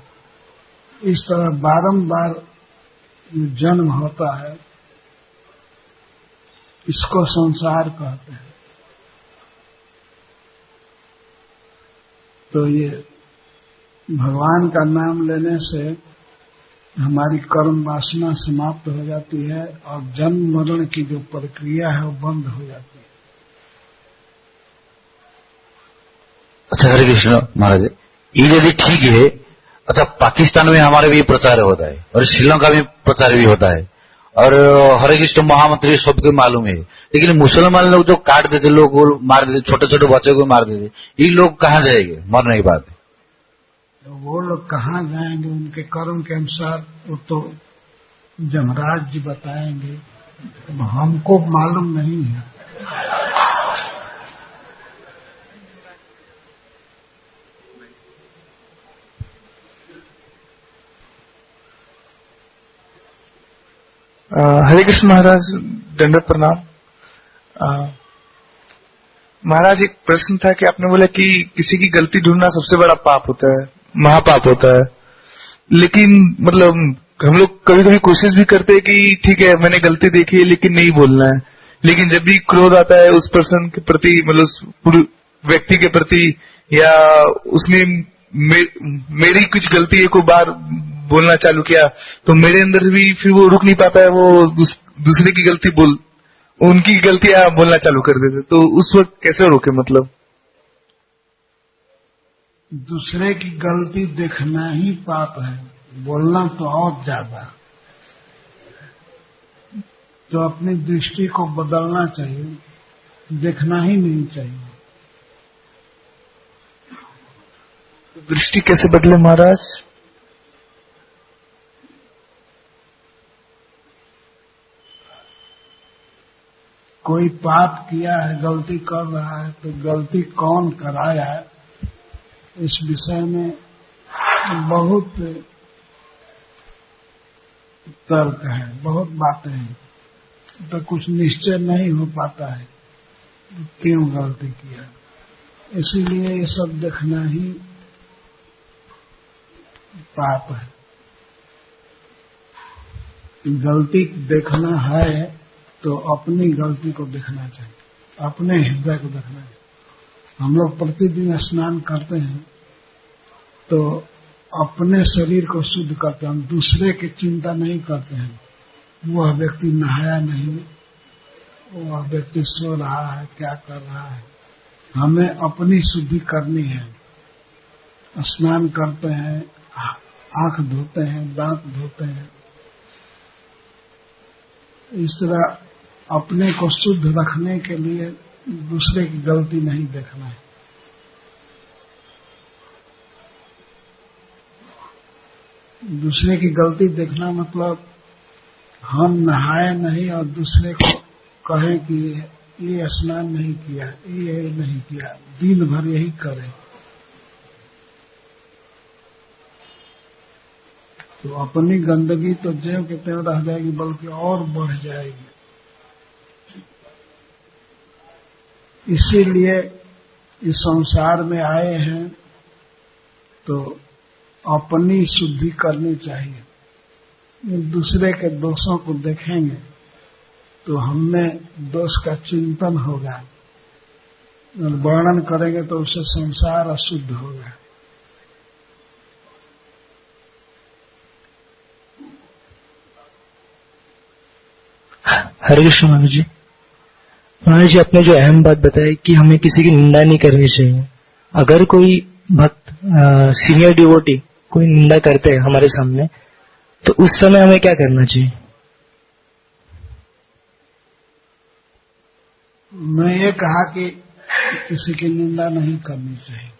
इस तरह बारंबार जन्म होता है, इसको संसार कहते हैं। तो ये भगवान का नाम लेने से हमारी कर्म वासना समाप्त हो जाती है और जन्म मरण की जो प्रक्रिया है वो बंद हो जाती है। अच्छा हरे कृष्ण महाराज, ये यदि ठीक है, अच्छा पाकिस्तान में हमारे भी प्रचार होता है और श्रीलंका में प्रचार भी होता है और हरे कृष्ण महामंत्री सबको मालूम है, लेकिन मुसलमान लोग जो काट देते, लोग को मार देते, छोटे छोटे बच्चों को मार देते, ये लोग कहाँ जाएंगे मरने के बाद? तो वो लोग कहाँ जाएंगे? उनके कर्म के अनुसार वो तो जमराज जी बताएंगे, हमको मालूम नहीं है। हरे कृष्ण महाराज, दंडवत प्रणाम। महाराज एक प्रश्न था कि आपने बोला कि किसी की गलती ढूंढना सबसे बड़ा पाप होता है, महापाप होता है, लेकिन मतलब हम लोग कभी कभी कोशिश भी करते हैं कि ठीक है मैंने गलती देखी है लेकिन नहीं बोलना है, लेकिन जब भी क्रोध आता है उस पर्सन के प्रति, मतलब उस व्यक्ति के प्रति, या उसने मेरी कुछ गलती को बार बोलना चालू किया तो मेरे अंदर भी फिर वो रुक नहीं पाता है, वो दूसरे की गलती उनकी गलतियां बोलना चालू कर देते, तो उस वक्त कैसे रोके? मतलब दूसरे की गलती देखना ही पाप है, बोलना तो और ज्यादा। तो अपनी दृष्टि को बदलना चाहिए, देखना ही नहीं चाहिए। दृष्टि कैसे बदले महाराज? कोई पाप किया है, गलती कर रहा है, तो गलती कौन कराया है, इस विषय में बहुत तर्क है, बहुत बातें हैं, तो कुछ निश्चय नहीं हो पाता है क्यों गलती किया। इसीलिए ये सब देखना ही पाप है। गलती देखना है तो अपनी गलती को देखना चाहिए, अपने हृदय को देखना चाहिए। हम लोग प्रतिदिन स्नान करते हैं तो अपने शरीर को शुद्ध करते हैं, हम दूसरे की चिंता नहीं करते हैं। वह व्यक्ति नहाया नहीं, वह व्यक्ति सो रहा है, क्या कर रहा है, हमें अपनी शुद्धि करनी है। स्नान करते हैं, आंख धोते हैं, दांत धोते हैं, इस तरह अपने को शुद्ध रखने के लिए दूसरे की गलती नहीं देखना है। दूसरे की गलती देखना मतलब हम नहाए नहीं और दूसरे को कहे कि ये स्नान नहीं किया, ये नहीं किया, दिन भर यही करे, तो अपनी गंदगी तो ज्यों के त्यों रह जाएगी, बल्कि और बढ़ जाएगी। इसीलिए इस संसार में आए हैं तो अपनी शुद्धि करनी चाहिए। दूसरे के दोषों को देखेंगे तो हमें दोष का चिंतन होगा, और वर्णन करेंगे तो उससे संसार अशुद्ध होगा। हरे कृष्ण महाराज जी। महाराज जी, आपने जो अहम बात बताई कि हमें किसी की निंदा नहीं करनी चाहिए, अगर कोई भक्त सीनियर डिवोटी कोई निंदा करते हैं हमारे सामने, तो उस समय हमें क्या करना चाहिए? मैं ये कहा कि किसी की निंदा नहीं करनी चाहिए,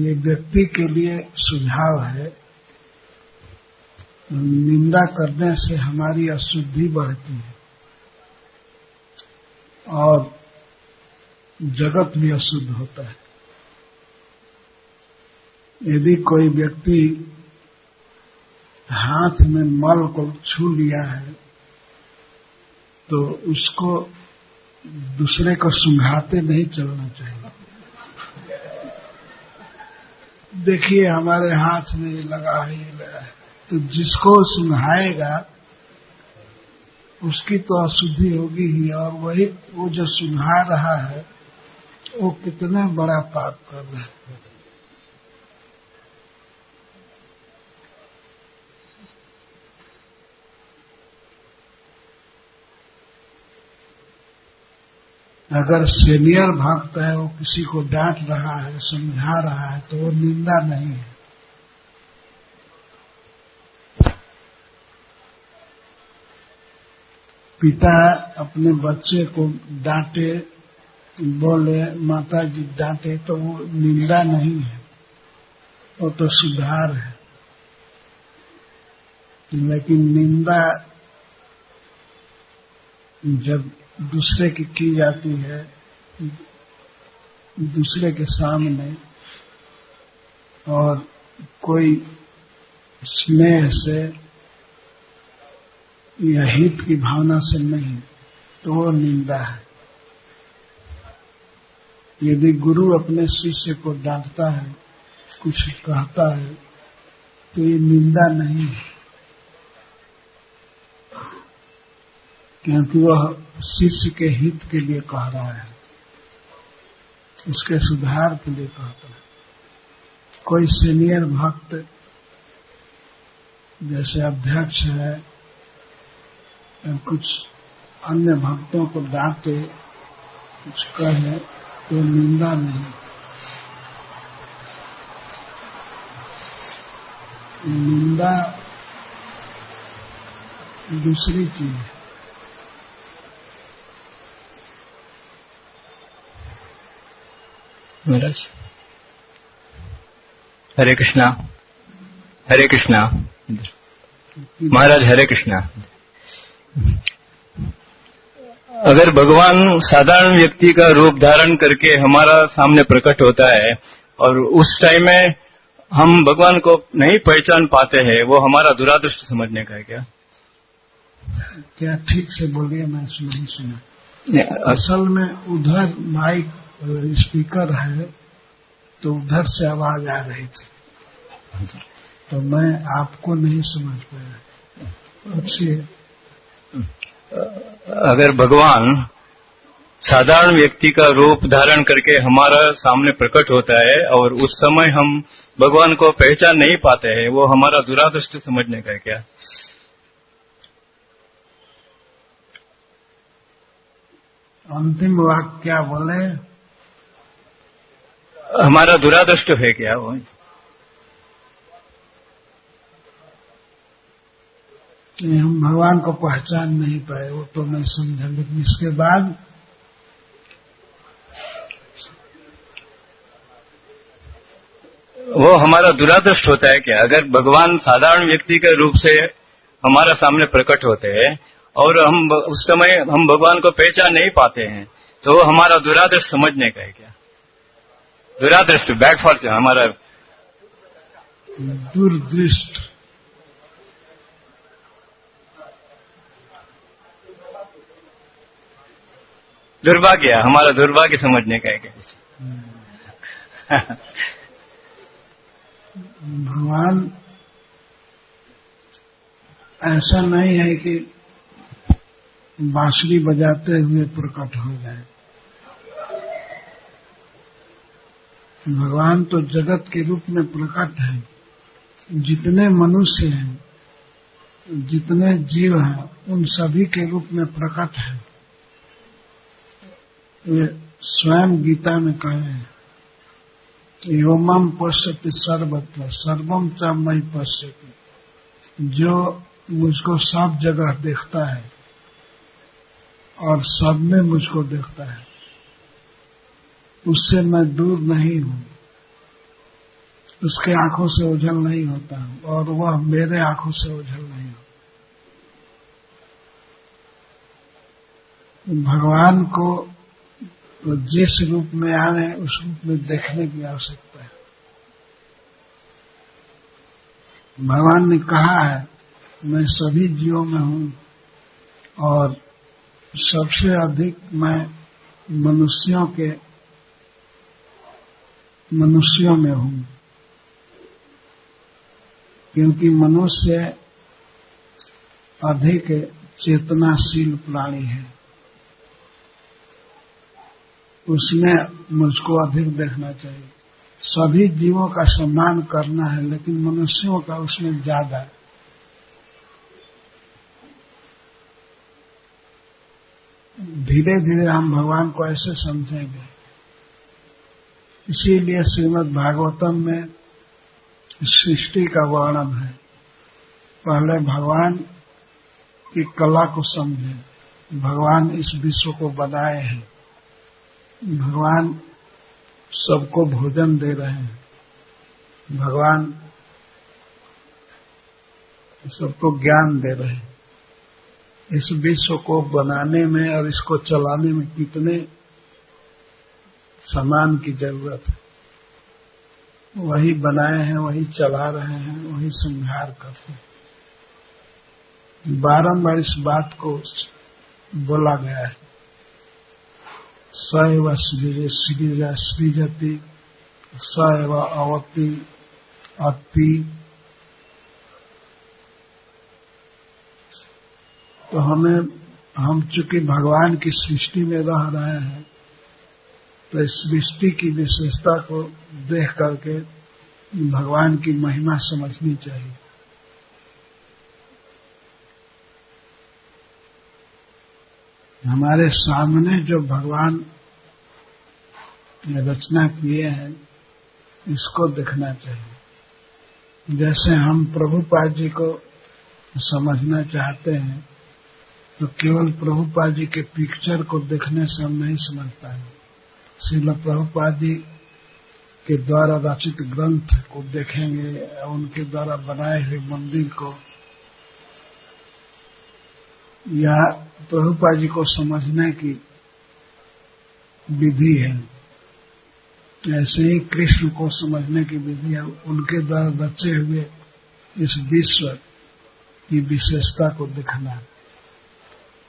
ये व्यक्ति के लिए सुझाव है। निंदा करने से हमारी अशुद्धि बढ़ती है और जगत भी अशुद्ध होता है। यदि कोई व्यक्ति हाथ में मल को छू लिया है तो उसको दूसरे को सुंघाते नहीं चलना चाहिए। देखिए हमारे हाथ में ये लगा है, ये लगा है, तो जिसको सुंघाएगा उसकी तो अशुद्धि होगी ही, और वही वो जो सुंघा रहा है वो कितना बड़ा पाप कर रहा है। अगर सीनियर भक्त है, वो किसी को डांट रहा है, समझा रहा है, तो वो निंदा नहीं है। पिता अपने बच्चे को डांटे, बोले माता जी डांटे, तो वो निंदा नहीं है, वो तो सुधार है। लेकिन निंदा जब दूसरे की जाती है, दूसरे के सामने, और कोई स्नेह से या हित की भावना से नहीं, तो वो निंदा है। यदि गुरु अपने शिष्य को डांटता है, कुछ कहता है, तो ये निंदा नहीं है, क्योंकि वह शिष्य के हित के लिए कह रहा है, उसके सुधार के लिए कहता है। कोई सीनियर भक्त जैसे अध्यक्ष है, कुछ अन्य भक्तों को डांटे, कुछ कहे, तो निंदा नहीं। निंदा दूसरी चीज है। महाराज हरे कृष्णा, हरे कृष्णा। महाराज हरे कृष्णा। अगर भगवान साधारण व्यक्ति का रूप धारण करके हमारा सामने प्रकट होता है और उस टाइम में हम भगवान को नहीं पहचान पाते हैं, वो हमारा दुरादृष्ट समझने का है क्या? क्या ठीक से बोलिए, मैं नहीं सुना। असल में उधर माइक स्पीकर है, तो उधर से आवाज आ रही थी, तो मैं आपको नहीं समझ पाया। अच्छी। अगर भगवान साधारण व्यक्ति का रूप धारण करके हमारा सामने प्रकट होता है और उस समय हम भगवान को पहचान नहीं पाते हैं, वो हमारा दुरादृष्ट समझने का है क्या? अंतिम वाक्य क्या बोले? हमारा दुरादृष्ट है क्या वो? हम भगवान को पहचान नहीं पाए, वो तो मैं समझा, लेकिन इसके बाद वो हमारा दुरादृष्ट होता है क्या? अगर भगवान साधारण व्यक्ति के रूप से हमारा सामने प्रकट होते हैं और हम उस समय हम भगवान को पहचान नहीं पाते हैं, तो वो हमारा दुरादृष्ट समझने का है क्या? दुरादृष्ट, बैड फॉर्चून, हमारा दुर्दृष्ट। दुर्भाग्य, हमारा दुर्भाग्य समझने का है क्या? भगवान ऐसा नहीं है कि बांसुरी बजाते हुए प्रकट हो जाए। भगवान तो जगत के रूप में प्रकट है। जितने मनुष्य हैं, जितने जीव हैं, उन सभी के रूप में प्रकट है। वे स्वयं गीता में कहे हैं, योमम पश्यति सर्वत्र सर्वम च मयि पश्यति। जो मुझको सब जगह देखता है और सब में मुझको देखता है, उससे मैं दूर नहीं हूं, उसके आंखों से ओझल नहीं होता हूं और वह मेरे आंखों से ओझल नहीं होता। भगवान को जिस रूप में आए उस रूप में देखने की आवश्यकता है। भगवान ने कहा है, मैं सभी जीवों में हूं और सबसे अधिक मैं मनुष्यों में हूं, क्योंकि मनुष्य अधिक चेतनाशील प्राणी है, उसमें मुझको अधिक देखना चाहिए। सभी जीवों का सम्मान करना है, लेकिन मनुष्यों का उसमें ज्यादा है। धीरे धीरे हम भगवान को ऐसे समझेंगे। इसीलिए श्रीमद् भागवतम में सृष्टि का वर्णन है। पहले भगवान की कला को समझे। भगवान इस विश्व को बनाए हैं, भगवान सबको भोजन दे रहे हैं, भगवान सबको ज्ञान दे रहे हैं। इस विश्व को बनाने में और इसको चलाने में कितने सामान की जरूरत है, वही बनाए हैं, वही चला रहे हैं, वही संहार करते हैं। बारंबार इस बात को बोला गया है, स एव सृजति स एव अवति अति। तो हम चूंकि भगवान की सृष्टि में रह रहे हैं, तो इस सृष्टि की विशेषता को देख करके भगवान की महिमा समझनी चाहिए। हमारे सामने जो भगवान ने रचना किए हैं, इसको देखना चाहिए। जैसे हम प्रभुपाद जी को समझना चाहते हैं, तो केवल प्रभुपाद जी के पिक्चर को देखने से हम नहीं समझ पाएंगे। श्रील प्रभुपाद जी के द्वारा रचित ग्रंथ को देखेंगे, उनके द्वारा बनाए हुए मंदिर को, या प्रभुपाद जी को समझने की विधि है। ऐसे ही कृष्ण को समझने की विधि है, उनके द्वारा रचे हुए इस विश्व की विशेषता को दिखना।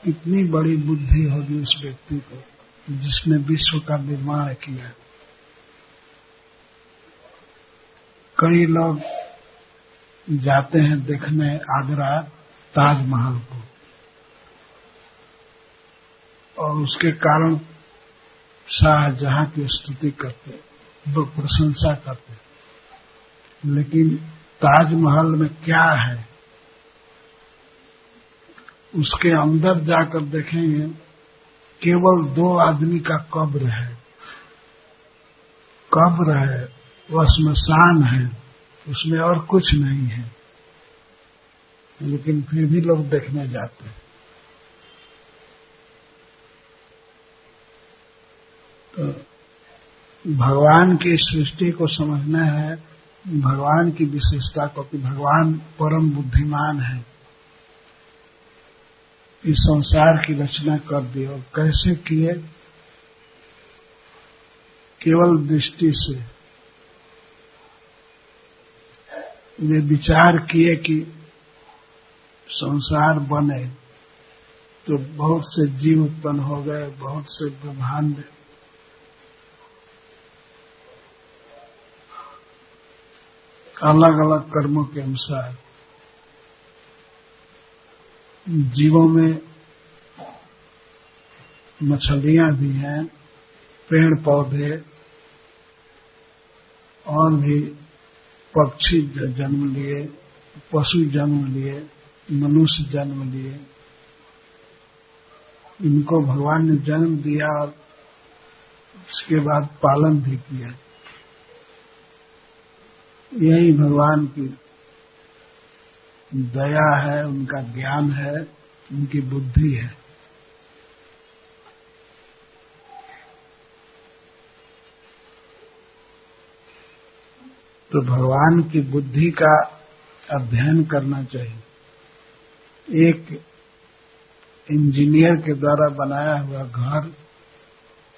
कितनी बड़ी बुद्धि होगी उस व्यक्ति को जिसने विश्व का निर्माण किया। कई लोग जाते हैं देखने आगरा ताजमहल को, और उसके कारण शाहजहां की स्तुति करते, वो प्रशंसा करते, लेकिन ताजमहल में क्या है उसके अंदर जाकर देखेंगे, केवल 2 आदमी का कब्र है। कब्र है, वह श्मशान है, उसमें और कुछ नहीं है, लेकिन फिर भी लोग देखने जाते हैं। तो भगवान की सृष्टि को समझना है, भगवान की विशेषता को, कि भगवान परम बुद्धिमान है, इस संसार की रचना कर दी। और कैसे किए? केवल दृष्टि से। वे विचार किए कि संसार बने तो बहुत से जीव उत्पन्न हो गए, बहुत से ब्रह्मांड, अलग अलग कर्मों के अनुसार। जीवों में मछलियां भी हैं, पेड़ पौधे और भी पक्षी जन्म लिए, पशु जन्म लिए, मनुष्य जन्म लिए। इनको भगवान ने जन्म दिया और उसके बाद पालन भी किया। यही भगवान की दया है, उनका ज्ञान है, उनकी बुद्धि है। तो भगवान की बुद्धि का अध्ययन करना चाहिए। एक इंजीनियर के द्वारा बनाया हुआ घर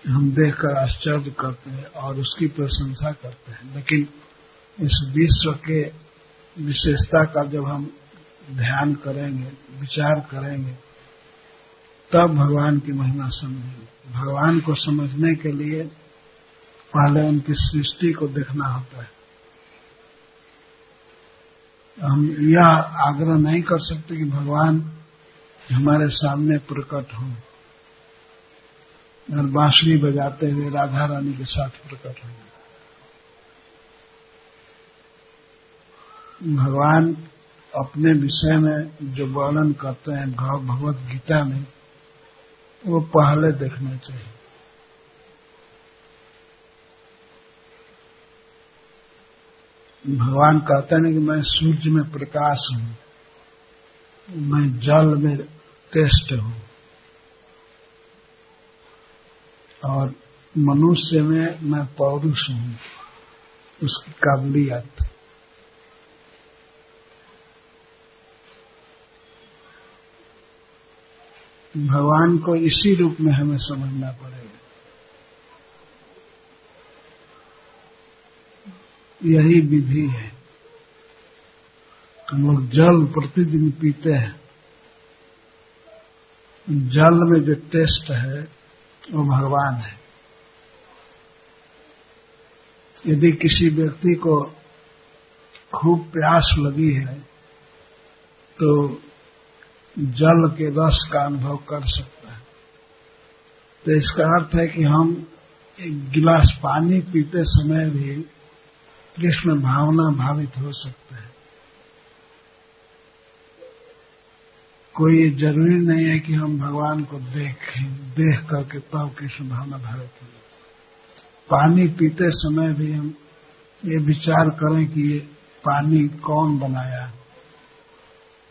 हम देखकर आश्चर्य करते हैं और उसकी प्रशंसा करते हैं, लेकिन इस विश्व के विशेषता का जब हम ध्यान करेंगे, विचार करेंगे, तब भगवान की महिमा समझेंगे। भगवान को समझने के लिए पहले उनकी सृष्टि को देखना होता है। हम यह आग्रह नहीं कर सकते कि भगवान हमारे सामने प्रकट हों और बांसुरी बजाते हुए राधा रानी के साथ प्रकट हों। भगवान अपने विषय में जो वर्णन करते हैं भगवत गीता में, वो पहले देखना चाहिए। भगवान कहते हैं कि मैं सूर्य में प्रकाश हूं, मैं जल में तेष्ट हूं और मनुष्य में मैं पौरुष हूं, उसकी काबिलियत। भगवान को इसी रूप में हमें समझना पड़ेगा। यही विधि है। हम लोग जल प्रतिदिन पीते हैं, जल में जो टेस्ट है वो भगवान है। यदि किसी व्यक्ति को खूब प्यास लगी है तो जल के रस का अनुभव कर सकता है। तो इसका अर्थ है कि हम एक गिलास पानी पीते समय भी कृष्ण भावना भावित हो सकते हैं। कोई जरूरी नहीं है कि हम भगवान को देख करके तब कृष्ण भावना भावित हो। पानी पीते समय भी हम ये विचार करें कि ये पानी कौन बनाया,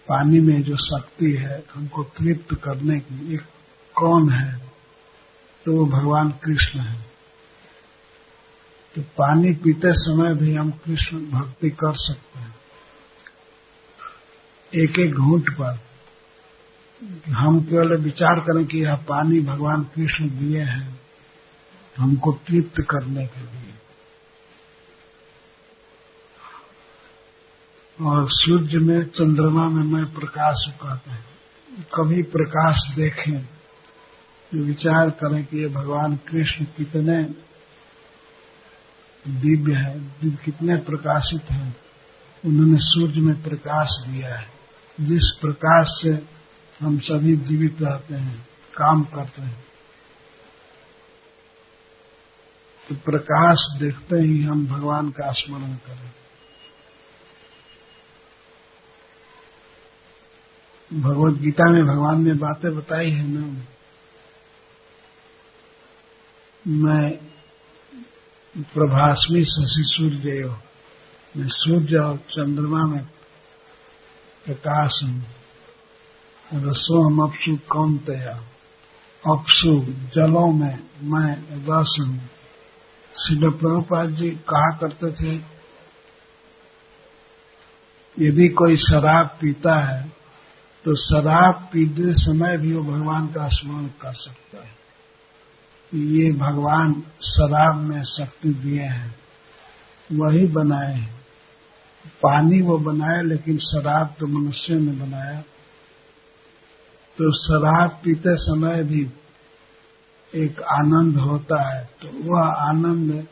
पानी में जो शक्ति है हमको तृप्त करने की, एक कौन है, तो वो भगवान कृष्ण है। तो पानी पीते समय भी हम कृष्ण भक्ति कर सकते हैं। एक एक घूंट पर हम केवल विचार करें कि यह पानी भगवान कृष्ण दिए हैं हमको तृप्त करने के लिए। और सूर्य में, चंद्रमा में मैं प्रकाश कहते हैं। कभी प्रकाश देखें तो विचार करें कि ये भगवान कृष्ण कितने दिव्य है, कितने प्रकाशित हैं। उन्होंने सूर्य में प्रकाश दिया है, जिस प्रकाश से हम सभी जीवित रहते हैं, काम करते हैं। तो प्रकाश देखते ही हम भगवान का स्मरण करें। भगवत गीता में भगवान ने बातें बताई है ना, मैं प्रभास्मी शशि सूर्य, मैं सूर्य और चंद्रमा में प्रकाश हूं। रसोहम अपसु कौन्तेय, अपसु जलों में मैं रस हूं। श्रील प्रभुपाद जी कहा करते थे, यदि कोई शराब पीता है तो शराब पीते समय भी वो भगवान का स्मरण कर सकता है। ये भगवान शराब में शक्ति दिए हैं, वही बनाए हैं। पानी वो बनाए, लेकिन शराब तो मनुष्य ने बनाया। तो शराब पीते समय भी एक आनंद होता है, तो वह आनंद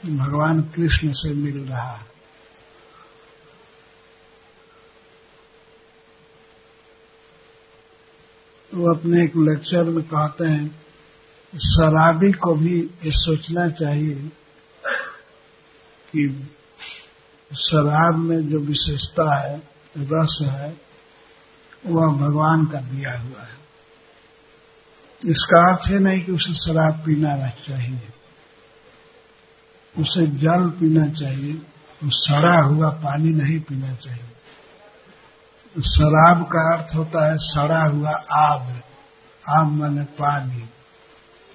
भगवान कृष्ण से मिल रहा है। वो अपने एक लेक्चर में कहते हैं, शराबी को भी ये सोचना चाहिए कि शराब में जो विशेषता है, रस है, वह भगवान का दिया हुआ है। इसका अर्थ है नहीं कि उसे शराब पीना चाहिए, उसे जल पीना चाहिए, सड़ा हुआ पानी नहीं पीना चाहिए। शराब का अर्थ होता है सड़ा हुआ आग, आग माने पानी।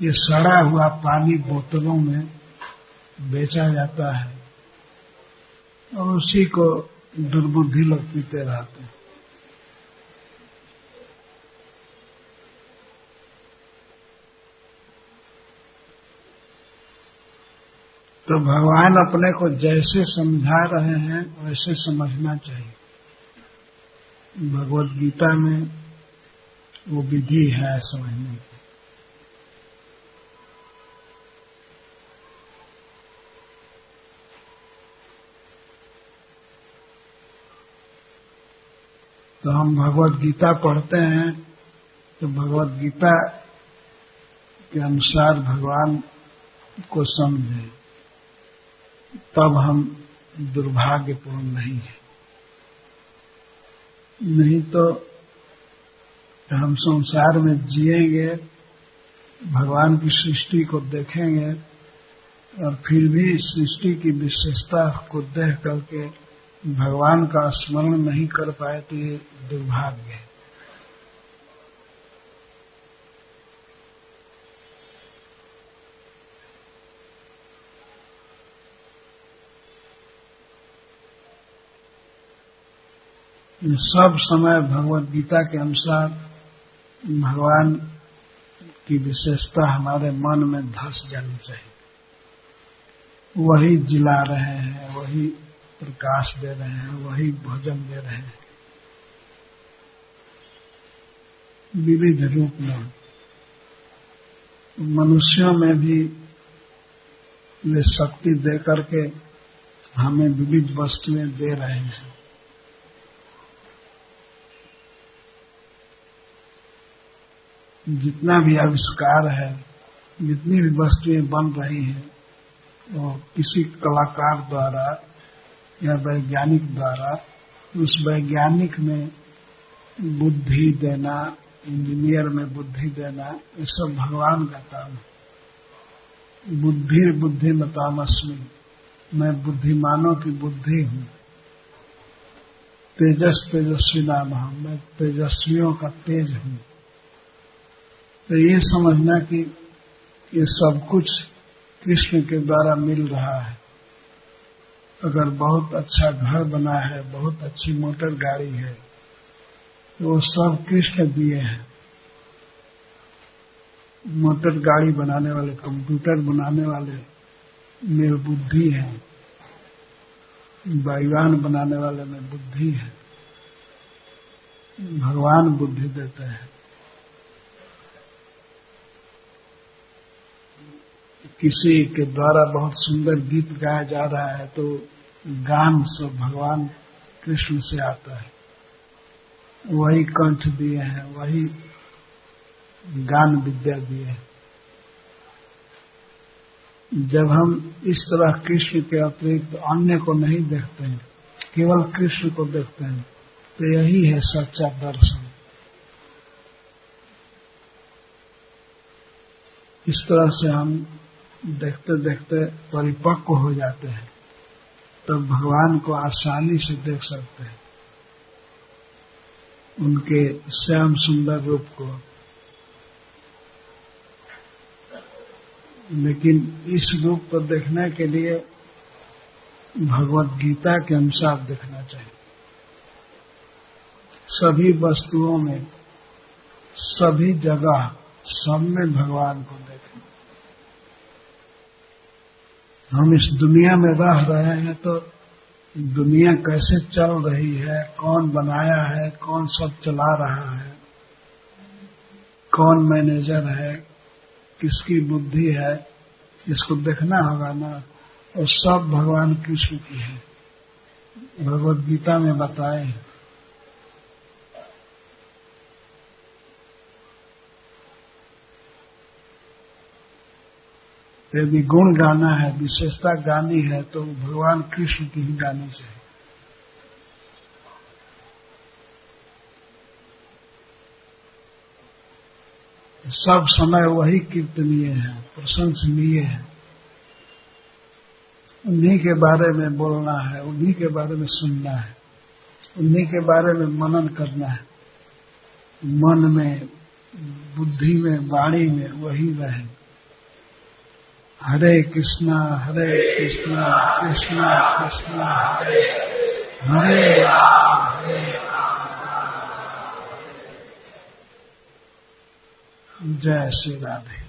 ये सड़ा हुआ पानी बोतलों में बेचा जाता है और उसी को दुर्बुद्धि लोग पीते रहते हैं। तो भगवान अपने को जैसे समझा रहे हैं वैसे समझना चाहिए। भगवत गीता में वो विधि है समझने की। तो हम भगवत गीता पढ़ते हैं तो भगवत गीता के अनुसार भगवान को समझें, तब हम दुर्भाग्यपूर्ण नहीं है। नहीं तो हम संसार में जिएंगे, भगवान की सृष्टि को देखेंगे और फिर भी सृष्टि की विशेषता को देख करके भगवान का स्मरण नहीं कर पाए तो ये दुर्भाग्य है। सब समय भगवत गीता के अनुसार भगवान की विशेषता हमारे मन में धस जानी चाहिए। वही जिला रहे हैं, वही प्रकाश दे रहे हैं, वही भोजन दे रहे हैं, विविध रूप में। मनुष्यों में भी वे शक्ति दे करके हमें विविध वस्तुएं दे रहे हैं। जितना भी आविष्कार है, जितनी भी वस्तुएं बन रही हैं, वो किसी कलाकार द्वारा या वैज्ञानिक द्वारा उस वैज्ञानिक में बुद्धि देना, इंजीनियर में बुद्धि देना, ये सब भगवान का काम है। बुद्धिर्बुद्धिमतामस्मि, मैं बुद्धिमानों की बुद्धि हूँ। तेजस्वी नाम हूँ, मैं तेजस्वियों का तेज हूँ। तो ये समझना कि ये सब कुछ कृष्ण के द्वारा मिल रहा है। अगर बहुत अच्छा घर बना है, बहुत अच्छी मोटर गाड़ी है, तो वो सब कृष्ण दिए हैं। मोटर गाड़ी बनाने वाले, कंप्यूटर बनाने वाले में बुद्धि है, बैगन बनाने वाले में बुद्धि है। भगवान बुद्धि देते हैं। किसी के द्वारा बहुत सुंदर गीत गाया जा रहा है तो गान सब भगवान कृष्ण से आता है। वही कंठ दिए हैं, वही गान विद्या दिए हैं। जब हम इस तरह कृष्ण के अतिरिक्त अन्य को नहीं देखते हैं, केवल कृष्ण को देखते हैं, तो यही है सच्चा दर्शन। इस तरह से हम देखते देखते परिपक्व हो जाते हैं, तब भगवान को आसानी से देख सकते हैं, उनके श्याम सुंदर रूप को। लेकिन इस रूप को देखने के लिए भगवत गीता के अनुसार देखना चाहिए। सभी वस्तुओं में, सभी जगह, सब में भगवान को देखें। हम इस दुनिया में रह रहे हैं तो दुनिया कैसे चल रही है, कौन बनाया है, कौन सब चला रहा है, कौन मैनेजर है, किसकी बुद्धि है, इसको देखना होगा ना। और सब भगवान कृष्ण की है, भगवत गीता में बताए हैं। यदि गुण गाना है, विशेषता गानी है, तो भगवान कृष्ण की ही गानी चाहिए। सब समय वही कीर्तनीय है, प्रशंसनीय है। उन्हीं के बारे में बोलना है, उन्हीं के बारे में सुनना है, उन्हीं के बारे में मनन करना है। मन में, बुद्धि में, वाणी में वही रहे। हरे कृष्णा कृष्णा कृष्णा हरे हरे राम। जय श्री राधे।